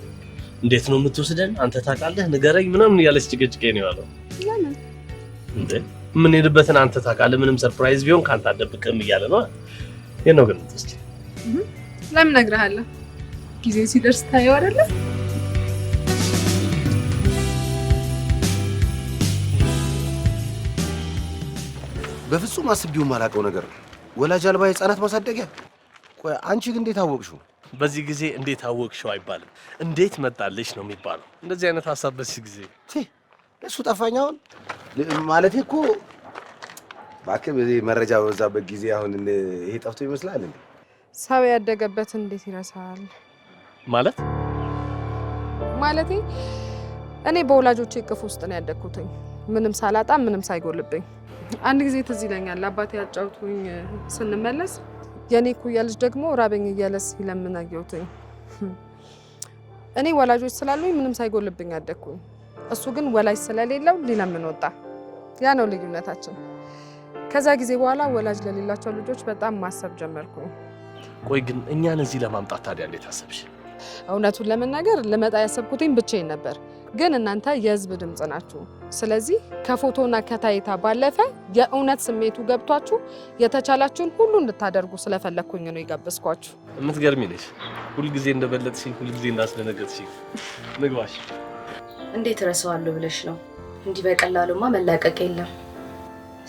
እንዴት ነው የምትወስደን? አንተ ታውቃለህ ንገረኝ ምናምን እያለች ጭቅጭቄ ነው ያለው። ለምን እንዴ የምንሄድበትን አንተ ታውቃለህ፣ ምንም ሰርፕራይዝ ቢሆን ካንተ አትደብቅም እያለ ነው። የት ነው ግን የምትወስደን? ለምን እነግርሃለሁ፣ ጊዜው ሲደርስ ታየው አይደለ? በፍጹም አስቤው የማላውቀው ነገር ነው። ወላጅ አልባ የህፃናት ማሳደጊያ። ቆይ አንቺ ግን እንዴት አወቅሽው? በዚህ ጊዜ እንዴት አወቅሽው አይባልም፣ እንዴት መጣልሽ ነው የሚባለው። እንደዚህ አይነት ሀሳብ በዚህ ጊዜ እሱ ጠፋኝ። አሁን ማለቴ እኮ እባክህ በዚህ መረጃ በበዛበት ጊዜ አሁን ይሄ ጠፍቶ ይመስላል እንዴ? ሰው ያደገበት እንዴት ይረሳል? ማለቴ እኔ በወላጆቼ እቅፍ ውስጥ ነው ያደግኩትኝ፣ ምንም ሳላጣ ምንም ሳይጎልብኝ። አንድ ጊዜ ትዝ ይለኛል አባቴ ያጫውቱኝ ስንመለስ የኔ ኩያ ልጅ ደግሞ ራበኝ እያለ ሲለምን አየሁትኝ። እኔ ወላጆች ስላሉኝ ምንም ሳይጎልብኝ አደግኩኝ። እሱ ግን ወላጅ ስለሌለው ሊለምን ወጣ። ያ ነው ልዩነታችን። ከዛ ጊዜ በኋላ ወላጅ ለሌላቸው ልጆች በጣም ማሰብ ጀመርኩኝ። ቆይ ግን እኛን እዚህ ለማምጣት ታዲያ እንዴት አሰብሽ? እውነቱን ለመናገር ልመጣ ያሰብኩትኝ ብቻዬን ነበር፣ ግን እናንተ የህዝብ ድምጽ ናችሁ። ስለዚህ ከፎቶና ከታይታ ባለፈ የእውነት ስሜቱ ገብቷችሁ የተቻላችሁን ሁሉ እንድታደርጉ ስለፈለኩኝ ነው የጋበዝኳችሁ። የምትገርሚ ነሽ። ሁልጊዜ እንደበለጥሽኝ፣ ሁልጊዜ እንዳስደነገጥሽኝ። ንግባሽ። እንዴት እረሳዋለሁ ብለሽ ነው? እንዲህ በቀላሉማ መላቀቅ የለም።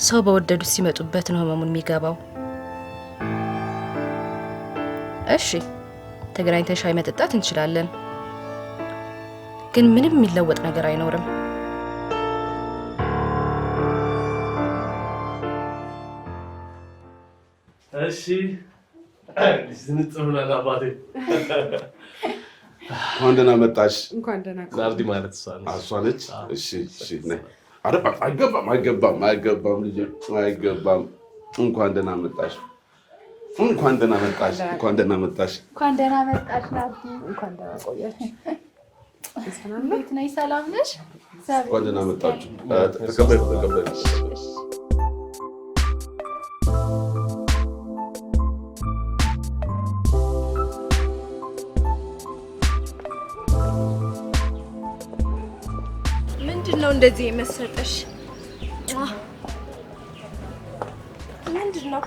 ሰው በወደዱት ሲመጡበት ነው ህመሙን የሚገባው። እሺ ተገናኝተን ሻይ መጠጣት እንችላለን፣ ግን ምንም የሚለወጥ ነገር አይኖርም። እሺ ዝንጥሩና አባቴ እንኳን ደህና መጣሽ። እንኳን ደህና ናርዲ ማለት እሷ ነች። እሺ እሺ ነይ። አይገባም ልጄ አይገባም። እንኳን ደህና መጣሽ። እንኳን ደህና መጣሽ። እንኳን ደህና መጣሽ። እንኳን ደህና መጣሽ ናርዲ። እንኳን ደህና ቆያችሁ። እንዴት ነሽ? ሰላም ነሽ? እንኳን ደህና መጣችሁ። ተቀበሉ። ምንድን ነው እንደዚህ የመሰጠሽ? ምንድነው?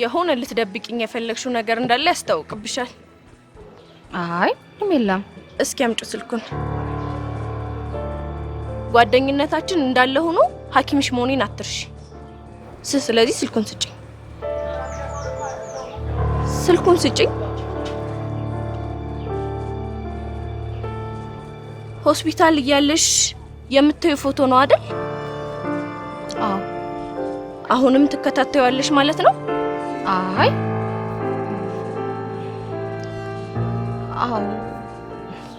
የሆነ ልትደብቂኝ የፈለግሽው ነገር እንዳለ ያስታውቅብሻል። አይ የለም። እስኪ አምጪው ስልኩን። ጓደኝነታችን እንዳለ ሆኖ ሐኪምሽ መሆኔን አትርሺ። ስለዚህ ስልኩን ስጪኝ። ስልኩን ስጪኝ። ሆስፒታል እያለሽ የምታዩ ፎቶ ነው አይደል? አዎ። አሁንም ትከታተያለሽ ማለት ነው? አይ አዎ።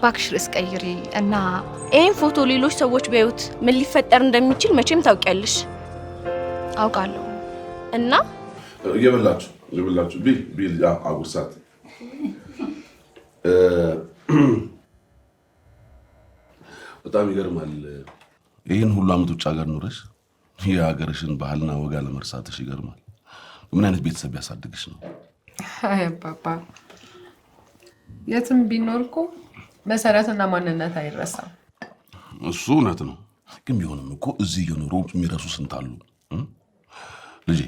ባክሽ ርዕስ ቀይሪ እና ይሄን ፎቶ ሌሎች ሰዎች ቢያዩት ምን ሊፈጠር እንደሚችል መቼም ታውቂያለሽ። አውቃለሁ። እና እየበላችሁ ቢል አጉርሳት። በጣም ይገርማል። ይህን ሁሉ አመት ውጭ ሀገር ኑረሽ የሀገርሽን ባህልና ወጋ ለመርሳትሽ ይገርማል። ምን አይነት ቤተሰብ ያሳድግሽ ነው? አይ አባባ፣ የትም ቢኖር እኮ መሰረትና ማንነት አይረሳም። እሱ እውነት ነው። ግን ቢሆንም እኮ እዚህ እየኖሩ የሚረሱ ስንት አሉ። ልጄ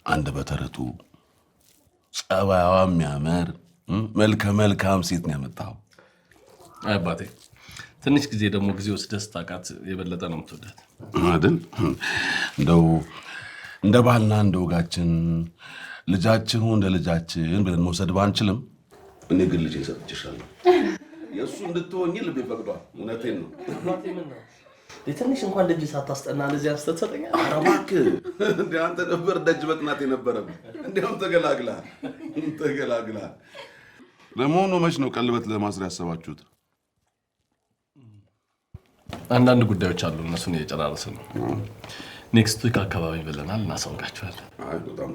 አንድ በተረቱ ጸባይዋ የሚያምር መልከ መልካም ሴት ነው ያመጣው። አይ አባቴ፣ ትንሽ ጊዜ ደግሞ ጊዜ ወስደህ ስታውቃት የበለጠ ነው የምትወዳት አይደል? እንደው እንደ ባህልና እንደ ወጋችን ልጃችን እንደ ልጃችን ብለን መውሰድ ባንችልም እኔ ግን ልጄን ሰጥቼሻለሁ። የእሱ እንድትሆኝ ልቤ ፈቅዷል። እውነቴን ነው። ትንሽ እንኳን ልጅ ሳታስጠና ለዚህ አንስተህ ትሰጠኛለህ? ኧረ እባክህ እንደ አንተ ነበር ደጅ መጥናት የነበረብህ። እንዲያውም ተገላግለሃል። ለመሆኑ መች ነው ቀለበት ለማስር ያሰባችሁት? አንዳንድ ጉዳዮች አሉ፣ እነሱን እየጨራረስን ነው። ኔክስት ዊክ አካባቢ ብለናል፣ እናሳውቃችኋለን። አይ በጣም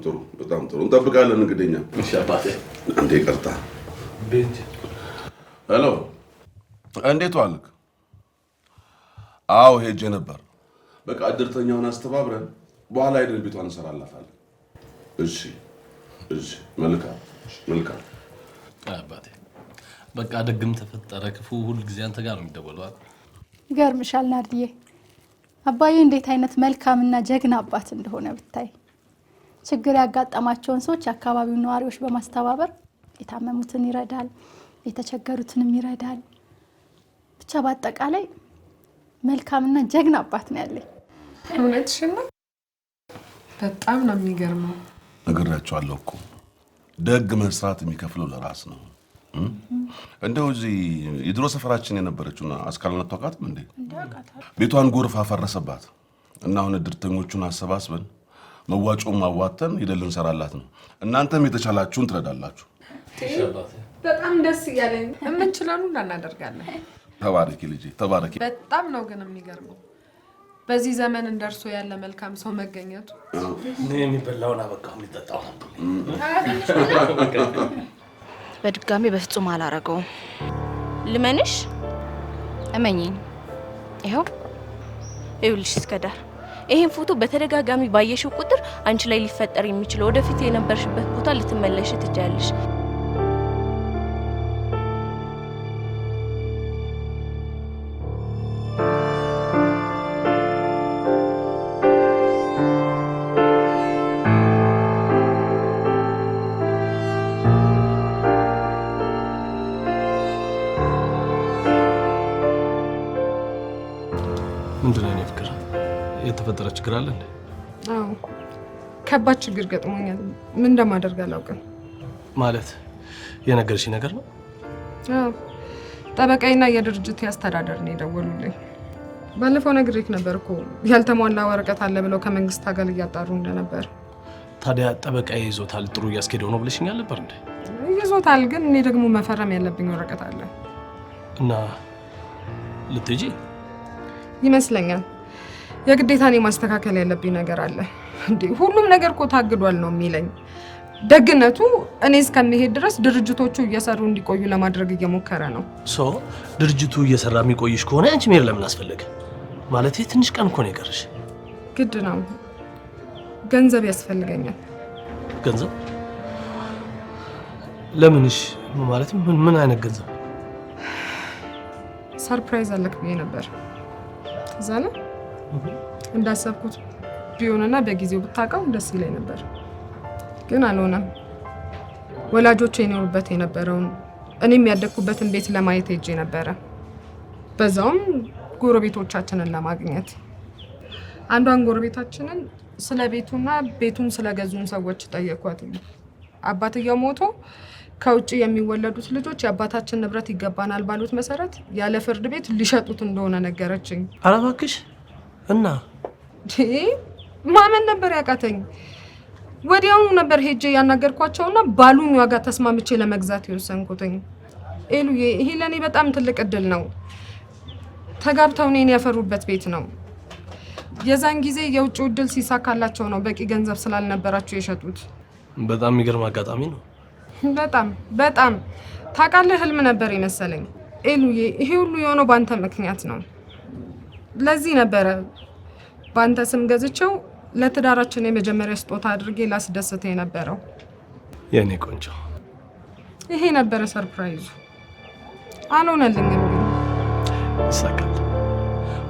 ጥሩ እንጠብቃለን። እንግዲህ እሺ አባቴ። አንዴ ይቅርታ። ሄሎ፣ እንዴት ዋልክ? አዎ ሄጄ ነበር። በቃ እድርተኛውን አስተባብረን በኋላ ሄደን ቤቷን እንሰራላታለን። እሺ መልካም አባቴ። በቃ ደግም ተፈጠረ ክፉ ሁሉ ጊዜ አንተ ጋር ነው የሚደወለው። ይገርምሻል ናርዲዬ፣ አባዬ እንዴት አይነት መልካምና ጀግና አባት እንደሆነ ብታይ። ችግር ያጋጠማቸውን ሰዎች የአካባቢው ነዋሪዎች በማስተባበር የታመሙትን ይረዳል፣ የተቸገሩትንም ይረዳል። ብቻ በአጠቃላይ መልካምና ጀግና አባት ነው ያለኝ። እውነትሽን ነው። በጣም ነው የሚገርመው። ነግራቸዋለሁ እኮ ደግ መስራት የሚከፍለው ለራስ ነው። እንደው እዚህ የድሮ ሰፈራችን የነበረችውና አስካልነት ታውቃትም እንዴ? ቤቷን ጎርፍ አፈረሰባት እና አሁን እድርተኞቹን አሰባስበን መዋጮም አዋተን ሄደን ልንሰራላት ነው። እናንተም የተቻላችሁን ትረዳላችሁ። በጣም ደስ እያለኝ የምንችለውን እናደርጋለን። ተባረኪ ልጄ ተባረኪ። በጣም ነው ግን የሚገርመው በዚህ ዘመን እንደርሶ ያለ መልካም ሰው መገኘቱ። የሚበላውን አበቃው የሚጠጣው በድጋሚ በፍጹም አላረገውም። ልመንሽ? እመኚኝ። ይኸውልሽ እስከዳር ይሄን ፎቶ በተደጋጋሚ ባየሽው ቁጥር አንቺ ላይ ሊፈጠር የሚችለው ወደፊት የነበርሽበት ቦታ ልትመለሽ ትችያለሽ። ምንድነው የኔ ፍቅር? የተፈጠረ ችግር አለ እንዴ? አዎ ከባድ ችግር ገጥሞኛል። ምን እንደማደርግ አላውቅም። ማለት የነገርሽ ነገር ነው? አዎ ጠበቃዬና የድርጅቱ አስተዳደር ነው የደወሉልኝ። ባለፈው ነግሬክ ነበር እኮ ያልተሟላ ወረቀት አለ ብለው ከመንግስት ጋር እያጣሩ እንደነበር። ታዲያ ጠበቃዬ ይዞታል፣ ጥሩ እያስኬደው ነው ብለሽኛል ነበር እንዴ? ይዞታል፣ ግን እኔ ደግሞ መፈረም ያለብኝ ወረቀት አለ እና ልትሄጂ ይመስለኛል። የግዴታ እኔ ማስተካከል ያለብኝ ነገር አለ። እንዴ ሁሉም ነገር እኮ ታግዷል ነው የሚለኝ። ደግነቱ እኔ እስከምሄድ ድረስ ድርጅቶቹ እየሰሩ እንዲቆዩ ለማድረግ እየሞከረ ነው። ድርጅቱ እየሰራ የሚቆይሽ ከሆነ አንቺ መሄድ ለምን አስፈለገ? ማለት ትንሽ ቀን እኮ ነው የቀረሽ። ግድ ነው፣ ገንዘብ ያስፈልገኛል። ገንዘብ? ለምንሽ? ማለት ምን አይነት ገንዘብ? ሰርፕራይዝ አለክ ብዬ ነበር። እዛ ነው እንዳሰብኩት ቢሆንና በጊዜው ብታውቀው ደስ ይለኝ ነበር፣ ግን አልሆነም። ወላጆቼ የኖሩበት የነበረውን እኔም ያደግኩበትን ቤት ለማየት ሄጄ ነበረ። በዛውም ጎረቤቶቻችንን ለማግኘት። አንዷን ጎረቤታችንን ስለ ቤቱና ቤቱን ስለገዙን ሰዎች ጠየኳት። አባትየው ሞቶ ከውጭ የሚወለዱት ልጆች የአባታችን ንብረት ይገባናል ባሉት መሰረት ያለ ፍርድ ቤት ሊሸጡት እንደሆነ ነገረችኝ። ኧረ እባክሽ! እና ማመን ነበር ያቃተኝ። ወዲያውኑ ነበር ሄጄ ያናገርኳቸውና ባሉኝ ዋጋ ተስማምቼ ለመግዛት የወሰንኩትኝ። ኤሉዬ፣ ይሄ ለኔ በጣም ትልቅ እድል ነው። ተጋብተው እኔን ያፈሩበት ቤት ነው። የዛን ጊዜ የውጭ እድል ሲሳካላቸው ነው በቂ ገንዘብ ስላልነበራቸው የሸጡት። በጣም የሚገርም አጋጣሚ ነው። በጣም ታውቃለህ፣ ህልም ነበር የመሰለኝ። ኤሉዬ፣ ይሄ ሁሉ የሆነው ባንተ ምክንያት ነው። ለዚህ ነበረ ባንተ ስም ገዝቼው ለትዳራችን የመጀመሪያ ስጦታ አድርጌ ላስደስተ የነበረው። የኔ ቆንጆ፣ ይሄ ነበረ ሰርፕራይዙ። አልሆነልኝም፣ ግን ይሳካል።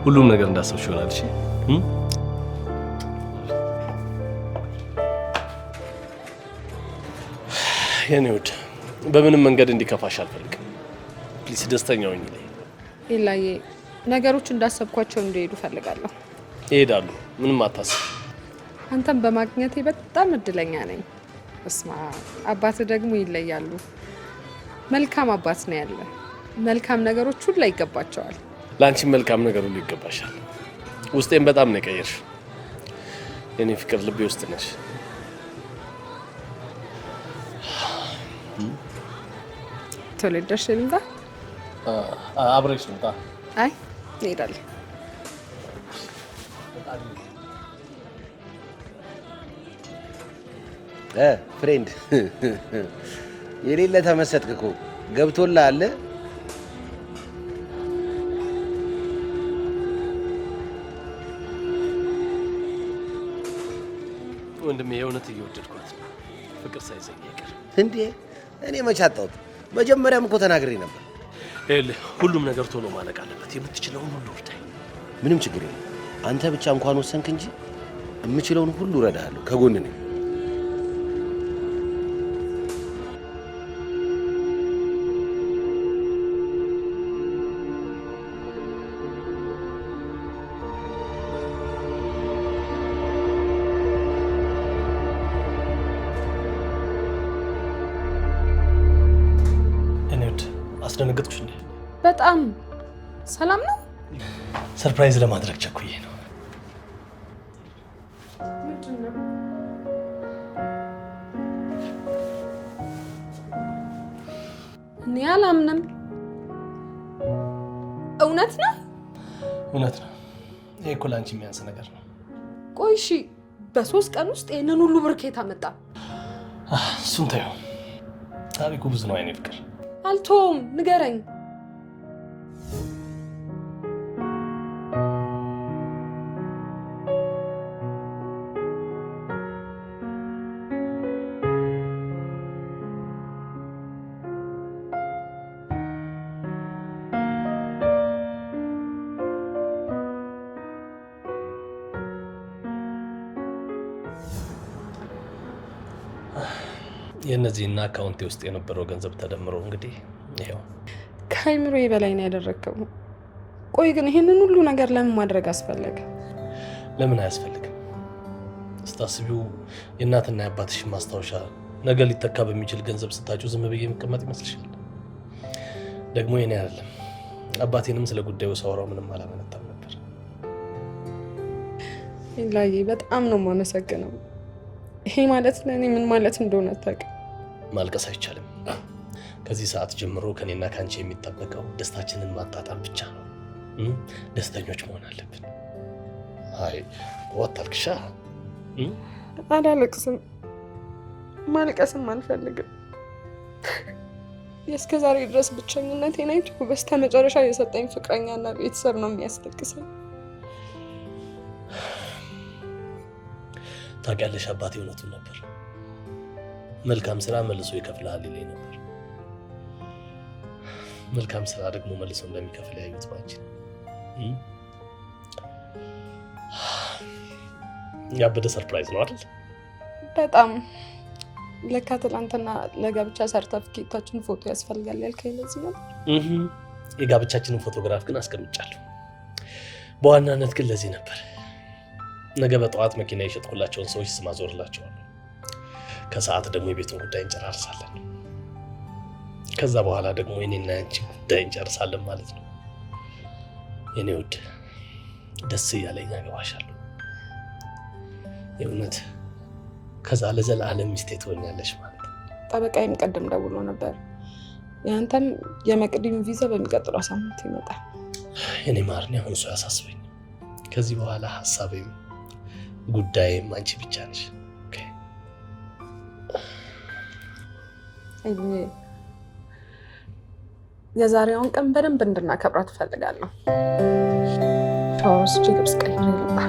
ሁሉም ነገር እንዳሰብሽ ይሆናል። እሺ የኔ ውድ፣ በምንም መንገድ እንዲከፋሽ አልፈልግም። ፕሊስ ደስተኛ ሁኚ። ኢላዬ፣ ነገሮች እንዳሰብኳቸው እንዲሄዱ ፈልጋለሁ። ይሄዳሉ፣ ምንም አታስብ። አንተም በማግኘቴ በጣም እድለኛ ነኝ። እስማ አባት ደግሞ ይለያሉ። መልካም አባት ነው ያለ። መልካም ነገሮች ሁሉ ይገባቸዋል። ለአንቺም መልካም ነገር ሁሉ ይገባሻል። ውስጤን በጣም ነው የቀየርሽ የኔ ፍቅር። ልቤ ውስጥ ነሽ። ተወልደሽ ልምጣ? አብረሽ ልምጣ? አይ እንሄዳለን። ፍሬንድ የሌለ ተመሰጥክ እኮ ገብቶልሃል። ወንድሜ የእውነት እየወደድኳት ነው። ፍቅር ሳይዘኝ ይቀር እንዴ? እኔ መች አጣሁት? መጀመሪያም እኮ ተናግሬ ነበር። ይኸውልህ ሁሉም ነገር ቶሎ ማለቅ አለበት። የምትችለውን ሁሉ እርዳኝ። ምንም ችግር የለም። አንተ ብቻ እንኳን ወሰንክ እንጂ የምችለውን ሁሉ እረዳሃለሁ። ከጎን ነኝ። አስደነገጥኩሽ እንዴ? በጣም ሰላም ነው። ሰርፕራይዝ ለማድረግ ቸኩዬ ነው። እኔ አላምንም። እውነት ነው? እውነት ነው። ይሄ እኮ ለአንቺ የሚያንስ ነገር ነው። ቆይ እሺ፣ በ3 ቀን ውስጥ ይህንን ሁሉ ብር ከየት አመጣ? እሱን ተይው። ታሪኩ ብዙ ነው አይኔ ፍቅር። አልተውም፣ ንገረኝ። የእነዚህና አካውንቴ ውስጥ የነበረው ገንዘብ ተደምሮ እንግዲህ ይሄው ከአይምሮዬ በላይ ነው ያደረገው። ቆይ ግን ይሄንን ሁሉ ነገር ለምን ማድረግ አስፈለገ? ለምን አያስፈልግም? ስታስቢው የእናትና የአባትሽ ማስታወሻ ነገ ሊተካ በሚችል ገንዘብ ስታጩ ዝም ብዬ የምቀመጥ ይመስልሻል? ደግሞ የኔ አይደለም። አባቴንም ስለ ጉዳዩ ሳወራው ምንም አላመነታም ነበር። ላይ በጣም ነው የማመሰግነው። ይሄ ማለት ለእኔ ምን ማለት እንደሆነ አታውቅም። ማልቀስ አይቻልም። ከዚህ ሰዓት ጀምሮ ከኔና ካንቺ የሚጠበቀው ደስታችንን ማጣጣም ብቻ ነው። ደስተኞች መሆን አለብን። አይ ወጣልክሻ? አላለቅስም፣ ማልቀስም አልፈልግም። የእስከ ዛሬ ድረስ ብቸኝነቴን አይቶ በስተመጨረሻ የሰጠኝ ፍቅረኛና ቤተሰብ ነው የሚያስለቅሰኝ። ታውቂያለሽ፣ አባቴ እውነቱን ነበር። መልካም ስራ መልሶ ይከፍልሃል ይለኝ ነበር። መልካም ስራ ደግሞ መልሶ እንደሚከፍል ያዩት ባንቺ። ያበደ ሰርፕራይዝ ነው አይደል? በጣም ለካ ትላንትና ለጋብቻ ሰርተፍኬታችን ፎቶ ያስፈልጋል ያልከኝ ለዚህ ነው። የጋብቻችንን ፎቶግራፍ ግን አስቀምጫለሁ። በዋናነት ግን ለዚህ ነበር። ነገ በጠዋት መኪና የሸጥኩላቸውን ሰዎች ስም አዞርላቸዋለሁ። ከሰዓት ደግሞ የቤቱን ጉዳይ እንጨራርሳለን። ከዛ በኋላ ደግሞ የኔና ያንቺ ጉዳይ እንጨርሳለን ማለት ነው። የኔ ውድ ደስ እያለኝ አገባሻለሁ። የእውነት ከዛ ለዘላለም ሚስቴ ትሆኛለሽ ማለት ነው። ጠበቃዬም ቀደም ደውሎ ነበር። ያንተም የመቅዲም ቪዛ በሚቀጥለው ሳምንት ይመጣል። የኔ ማርኔ አሁን እሱ ያሳስበኝ። ከዚህ በኋላ ሀሳቤም ጉዳይም አንቺ ብቻ ነሽ። የዛሬውን ቀን በደንብ እንድናከብራት እፈልጋለሁ። ሻወር ወስጄ ልብስ ቀይሬ ልምጣ።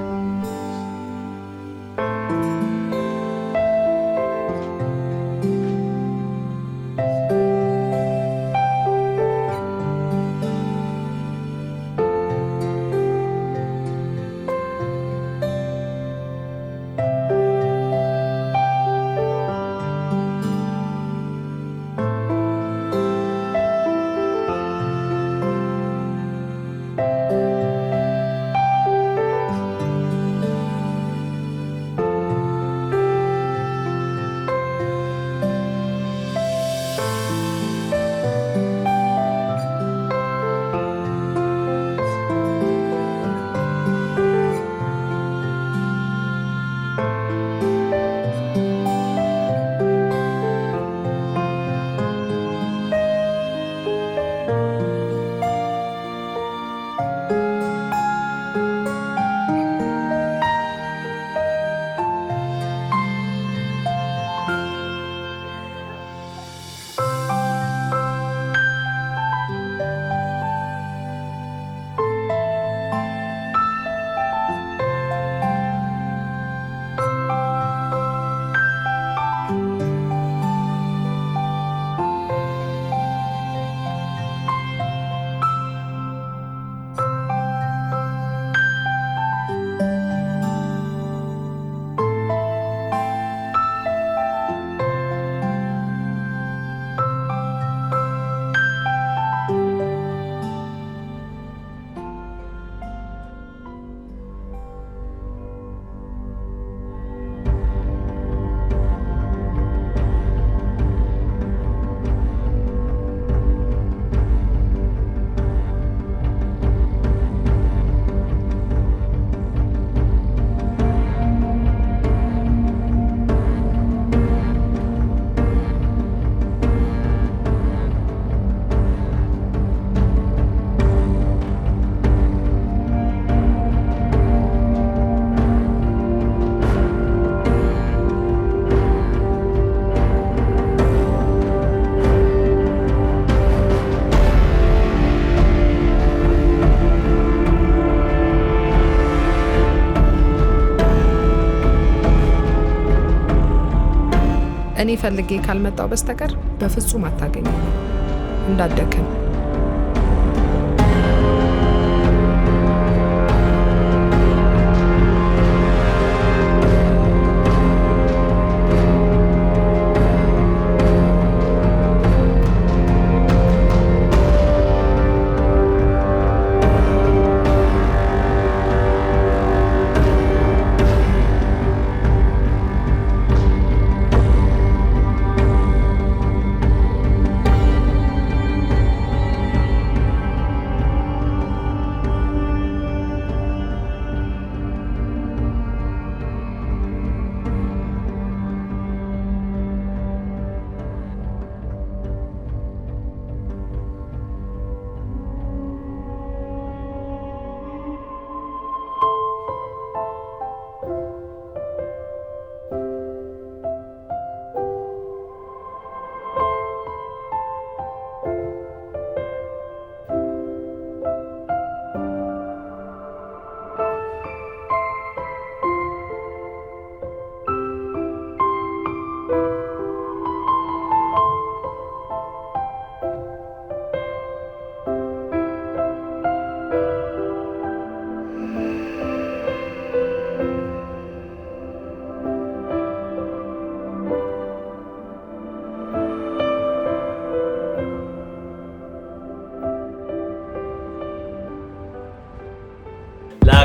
እኔ ፈልጌ ካልመጣው በስተቀር በፍጹም አታገኘኝ። እንዳደከም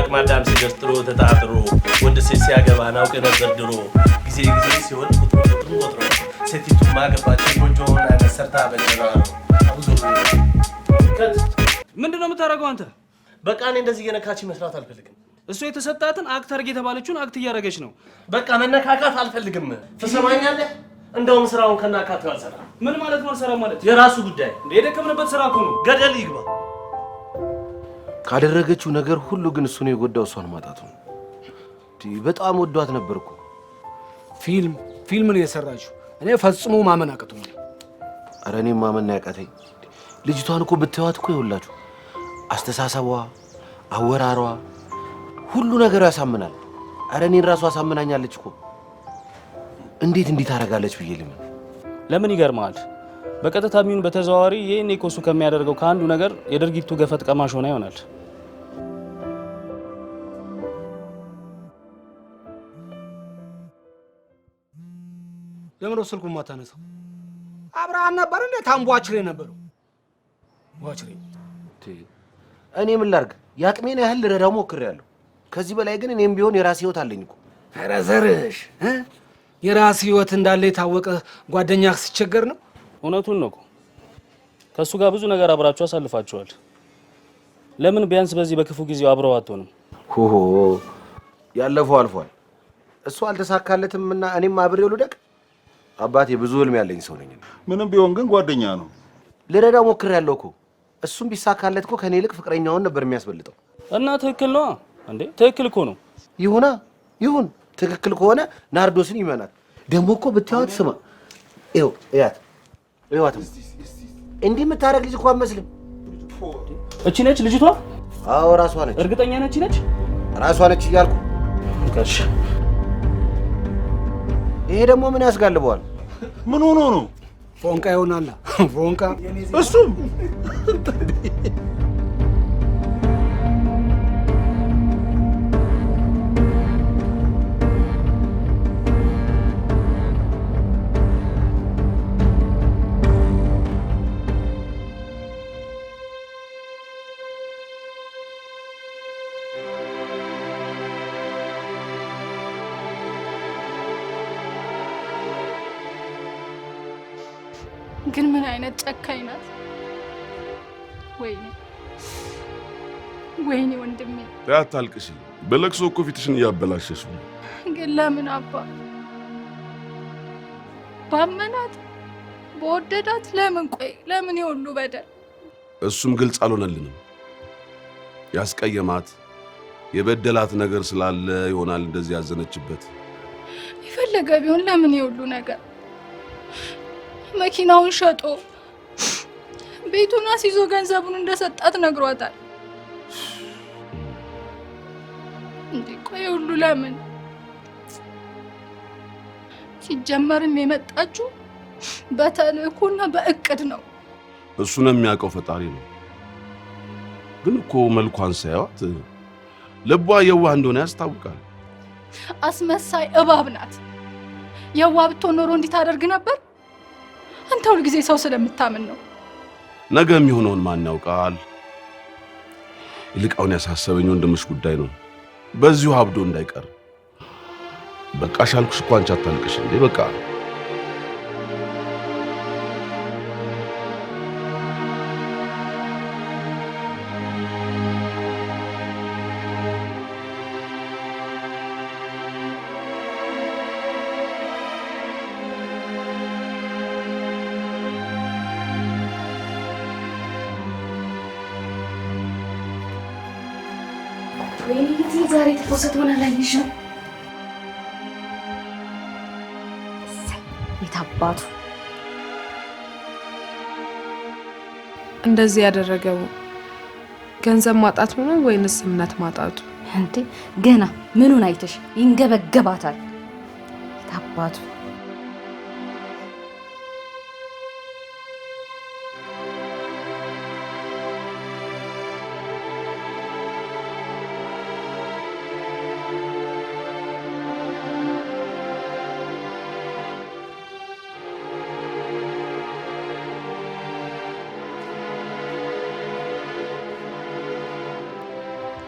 ለአቅመ አዳም ሲደርስ ጥሎ ተጣጥሮ ወንድ ሴት ሲያገባ ናውቅ ነበር ድሮ ጊዜ ሲሆን ቁጥሩ ቆጥሮ ሴቲቱ ማገባች ጎጆውን አይነት ሰርታ በጀራ ነው አብዙ ምንድነው የምታደርገው አንተ? በቃ እኔ እንደዚህ እየነካች መስራት አልፈልግም። እሱ የተሰጣትን አክት አድርግ የተባለችውን አክት እያደረገች ነው። በቃ መነካካት አልፈልግም። ትሰማኛለህ? እንደውም ስራውን ከናካቴው አልሰራ። ምን ማለት ነው አልሰራም ማለት? የራሱ ጉዳይ እንደ የደከምንበት ስራ እኮ ነው። ገደል ይግባ። ካደረገችው ነገር ሁሉ ግን እሱ ነው የጎዳው፣ እሷን ማጣቱ ነው። በጣም ወዷት ነበርኩ። ፊልም ነው የሰራችው። እኔ ፈጽሞ ማመን አቅቶኛል። ኧረ እኔም ማመን ያቃተኝ። ልጅቷን እኮ ብታዩት እኮ ይኸውላችሁ አስተሳሰቧ፣ አወራሯ፣ ሁሉ ነገሩ ያሳምናል። ኧረ እኔን ራሱ አሳምናኛለች እኮ። እንዴት እንዲህ ታደርጋለች ብዬ ለምን ይገርማል? በቀጥታ የሚሆን በተዘዋዋሪ ይሄን እኮ እሱ ከሚያደርገው ከአንዱ ነገር የድርጊቱ ገፈት ቀማሽ ሆና ይሆናል። ለምን ወሰልኩ ማታነሳው? አብርሃም ነበር እንደ ታምቧች ላይ ነበረው። ዋች ላይ እኔ ምን ላድርግ? ያቅሜን ያህል ልረዳው ሞክሬያለሁ። ከዚህ በላይ ግን እኔም ቢሆን የራሴ ህይወት አለኝ እኮ። ኧረ ዘርሽ የራሴ ህይወት እንዳለ የታወቀ ጓደኛህ ሲቸገር ነው። እውነቱን ነው እኮ ከሱ ጋር ብዙ ነገር አብራችሁ አሳልፋችኋል። ለምን ቢያንስ በዚህ በክፉ ጊዜው አብረው አትሆንም? ሆሆ ያለፈው አልፏል። እሱ አልተሳካለትም እና እኔም አብሬው ልደቅ። አባቴ ብዙ ህልም ያለኝ ሰው ነኝ። ምንም ቢሆን ግን ጓደኛ ነው። ልረዳው ሞክሬያለሁ እኮ። እሱም ቢሳካለት እኮ ከኔ ይልቅ ፍቅረኛውን ነበር የሚያስበልጠው። እና ትክክል ነው እንዴ? ትክክል እኮ ነው። ይሁን ትክክል ከሆነ ናርዶስን ይመናል። ደግሞ እኮ ብታዩት ስማ፣ እያት እንዲህ የምታረግ ልጅ እኮ አትመስልም። እቺ ነች ልጅቷ? አዎ ራሷ ነች። እርግጠኛ ነች? ነች ራሷ ነች እያልኩ። ከሽ ይሄ ደግሞ ምን ያስጋልበዋል? ምን ሆኖ ነው? ፎንቃ ይሆናል። ፎንቃ እሱም ግን ምን አይነት ጨካኝ ናት! ወይኔ ወንድሜ። አታልቅሽ። በለቅሶ እኮ ፊትሽን እያበላሸሽ ነው። ግን ለምን አባ ባመናት በወደዳት ለምን የሁሉ በደል? እሱም ግልጽ አልሆነልንም። ያስቀየማት የበደላት ነገር ስላለ ይሆናል እንደዚህ ያዘነችበት። የፈለገ ቢሆን ለምን የሁሉ ነገር? መኪናውን ሸጦ ቤቱን አስይዞ ገንዘቡን እንደሰጣት ነግሯታል። እንዴ ቆይ ሁሉ ለምን? ሲጀመርም የመጣችው በተልእኮና በእቅድ ነው። እሱን የሚያውቀው ፈጣሪ ነው። ግን እኮ መልኳን ሳያዋት ልቧ የዋህ እንደሆነ ያስታውቃል። አስመሳይ እባብ ናት። የዋህ ብትሆን ኖሮ እንዲህ ታደርግ ነበር? አንተ ሁል ጊዜ ሰው ስለምታምን ነው። ነገ የሚሆነውን ማን ያውቃል? ይልቃውን ያሳሰበኝ ወንድምሽ ጉዳይ ነው። በዚሁ አብዶ እንዳይቀር። በቃ ሻልኩሽ እኮ አንቺ አታልቅሽ እንዴ በቃ። ወይኔ ዛሬ ተፈሰት ሆነ ላይሽ ነው። የታባቱ እንደዚህ ያደረገው ገንዘብ ማጣት ነው ወይንስ እምነት ማጣቱ? እንዴ ገና ምኑን አይተሽ ይንገበገባታል። የታባቱ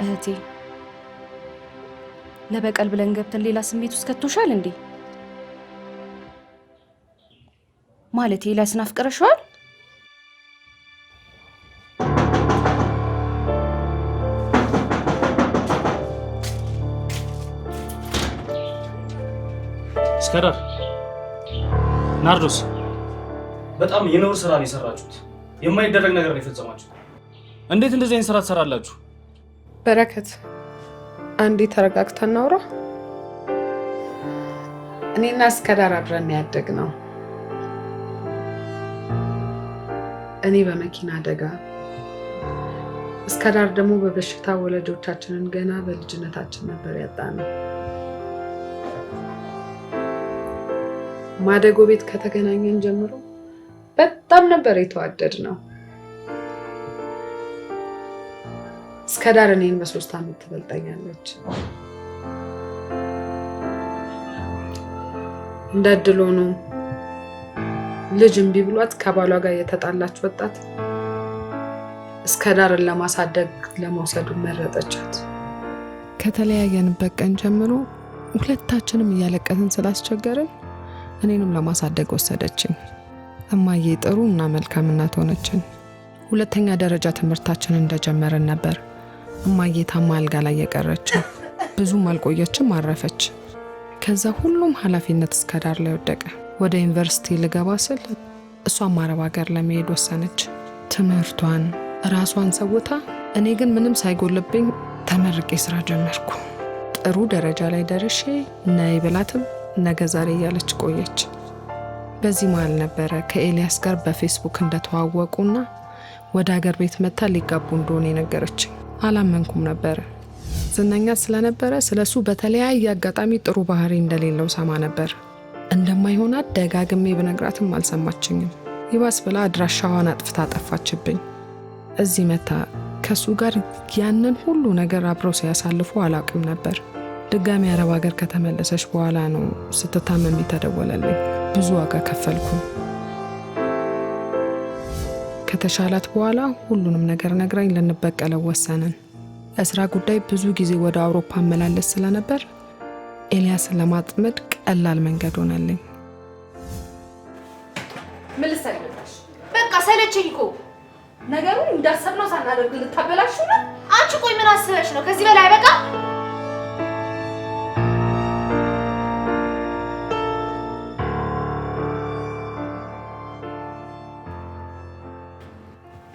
እህቴ ለበቀል ብለን ገብተን ሌላ ስሜት ውስጥ ከቶሻል እንዴ? ማለት ኤልያስን አፍቅረሽዋል? እስከዳር ናርዶስ፣ በጣም የነውር ስራ ነው የሰራችሁት። የማይደረግ ነገር ነው የፈጸማችሁት። እንዴት እንደዚህ አይነት ስራ ትሰራላችሁ? በረከት አንዴ ተረጋግተን እናውራ። እኔና እስከዳር አብረን ያደግነው እኔ በመኪና አደጋ እስከዳር ደግሞ በበሽታ ወላጆቻችንን ገና በልጅነታችን ነበር ያጣነው። ማደጎ ቤት ከተገናኘን ጀምሮ በጣም ነበር የተዋደድነው። እስከዳር እኔን በ3 ዓመት ትበልጠኛለች። እንደ እድል ሆኖ ልጅ እምቢ ብሏት ከባሏ ጋር የተጣላች ወጣት እስከዳርን ለማሳደግ ለመውሰዱ መረጠቻት። ከተለያየንበት ቀን ጀምሮ ሁለታችንም እያለቀስን ስላስቸገርን እኔንም ለማሳደግ ወሰደችኝ። እማዬ ጥሩ እና መልካም እናት ሆነችን። 2ኛ ደረጃ ትምህርታችንን እንደጀመርን ነበር እማዬ ታማ አልጋ ላይ የቀረችው። ብዙም አልቆየችም፣ አረፈች። ከዛ ሁሉም ኃላፊነት እስከዳር ላይ ወደቀ። ወደ ዩኒቨርሲቲ ልገባ ስል እሷም አረብ ሀገር ለመሄድ ወሰነች። ትምህርቷን ራሷን ሰውታ፣ እኔ ግን ምንም ሳይጎልብኝ ተመርቄ ስራ ጀመርኩ። ጥሩ ደረጃ ላይ ደርሼ ነይ ብላትም ነገ ዛሬ እያለች ቆየች። በዚህ መሀል ነበረ ከኤልያስ ጋር በፌስቡክ እንደተዋወቁና ወደ ሀገር ቤት መታ ሊጋቡ እንደሆነ የነገረችኝ። አላመንኩም ነበረ። ዝነኛ ስለነበረ ስለሱ በተለያየ አጋጣሚ ጥሩ ባህሪ እንደሌለው ሰማ ነበር። እንደማይሆናት ደጋግሜ ብነግራትም አልሰማችኝም። ይባስ ብላ አድራሻዋን አጥፍታ ጠፋችብኝ። እዚህ መታ ከሱ ጋር ያንን ሁሉ ነገር አብረው ሲያሳልፉ አላውቅም ነበር። ድጋሚ አረብ ሀገር ከተመለሰች በኋላ ነው ስትታመም ተደወለልኝ። ብዙ ዋጋ ከፈልኩ። ከተሻላት በኋላ ሁሉንም ነገር ነግራኝ ልንበቀለው ወሰንን። ለስራ ጉዳይ ብዙ ጊዜ ወደ አውሮፓ መላለስ ስለነበር ኤልያስን ለማጥመድ ቀላል መንገድ ሆነልኝ። ምን ልሰልልሽ? በቃ ሰለቸኝ እኮ ነገሩን እንዳሰብነው ሳናደርግ ልታበላሹ ነው። አንቺ ቆይ ምን አስበሽ ነው? ከዚህ በላይ በቃ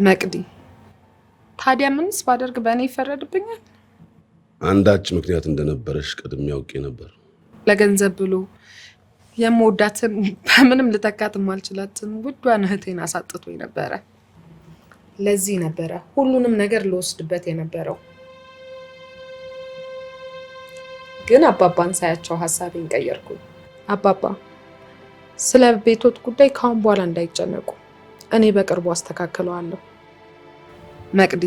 መቅዲ፣ ታዲያ ምንስ ባደርግ በእኔ ይፈረድብኛል? አንዳች ምክንያት እንደነበረሽ ቀድሜ አውቄ ነበር። ለገንዘብ ብሎ የምወዳትን በምንም ልተካት የማልችላትን ውዷን እህቴን አሳጥቶኝ ነበረ። ለዚህ ነበረ ሁሉንም ነገር ልወስድበት የነበረው። ግን አባባን ሳያቸው ሀሳቤን ቀየርኩ። አባባ ስለ ቤቶት ጉዳይ ካሁን በኋላ እንዳይጨነቁ፣ እኔ በቅርቡ አስተካክለዋለሁ። መቅዲ፣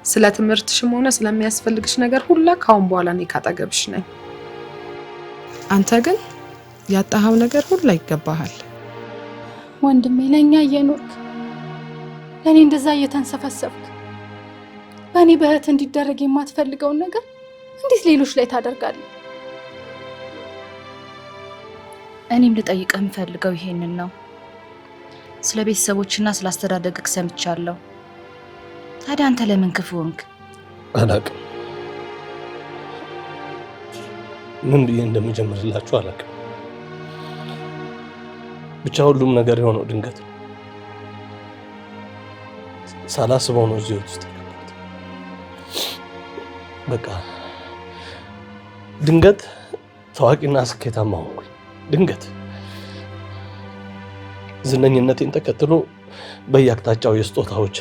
ስለ ትምህርትሽም ሆነ ስለሚያስፈልግሽ ነገር ሁላ ካሁን በኋላ እኔ ካጠገብሽ ነኝ። አንተ ግን ያጣኸው ነገር ሁላ ይገባሃል። ወንድሜ፣ ለእኛ እየኖርክ ለእኔ እንደዛ እየተንሰፈሰብክ በእኔ በእህት እንዲደረግ የማትፈልገውን ነገር እንዴት ሌሎች ላይ ታደርጋለህ? እኔም ልጠይቅህ የምፈልገው ይሄንን ነው። ስለ ቤተሰቦችና ስለ አስተዳደግክ ሰምቻለሁ። ታዲያ አንተ ለምን ክፉ ሆንክ? አላውቅም። ምን ብዬ እንደምጀምርላችሁ አላውቅም። ብቻ ሁሉም ነገር የሆነው ድንገት ነው። ሳላስበው ነው እዚህ ውስጥ የገባሁት። በቃ ድንገት ታዋቂና ስኬታማ ሆንኩኝ። ድንገት ዝነኝነቴን ተከትሎ በየአቅጣጫው የስጦታዎች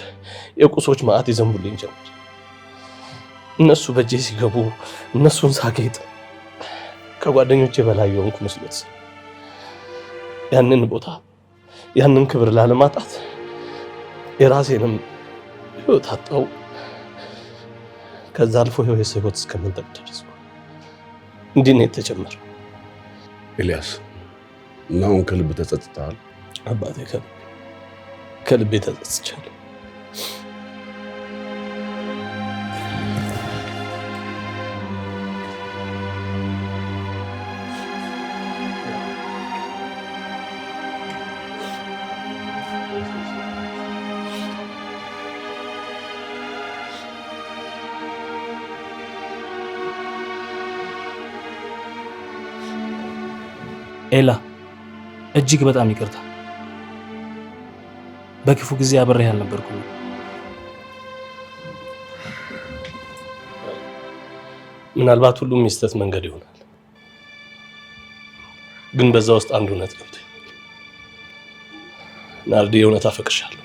የቁሶች ማዕት ይዘንቡልኝ ጀመር። እነሱ በእጄ ሲገቡ እነሱን ሳጌጥ ከጓደኞቼ በላይ የሆንኩ መስሎት ያንን ቦታ ያንን ክብር ላለማጣት የራሴንም ህይወት አጣው። ከዛ አልፎ የሰው ህይወት እስከመንጠቅ ደረስኩ። እንዲህ ነው የተጀመረው። ኤልያስ፣ እና አሁን ከልብ ተጸጽተሃል? አባቴ ከልቤ ተጸጽቻለሁ። ኤላ እጅግ በጣም ይቅርታ። በክፉ ጊዜ አብሬህ አልነበርኩም። ምናልባት ሁሉም የስተት መንገድ ይሆናል፣ ግን በዛ ውስጥ አንድ እውነት ገብቶኝ ናርዲ፣ የእውነት አፈቅርሻለሁ።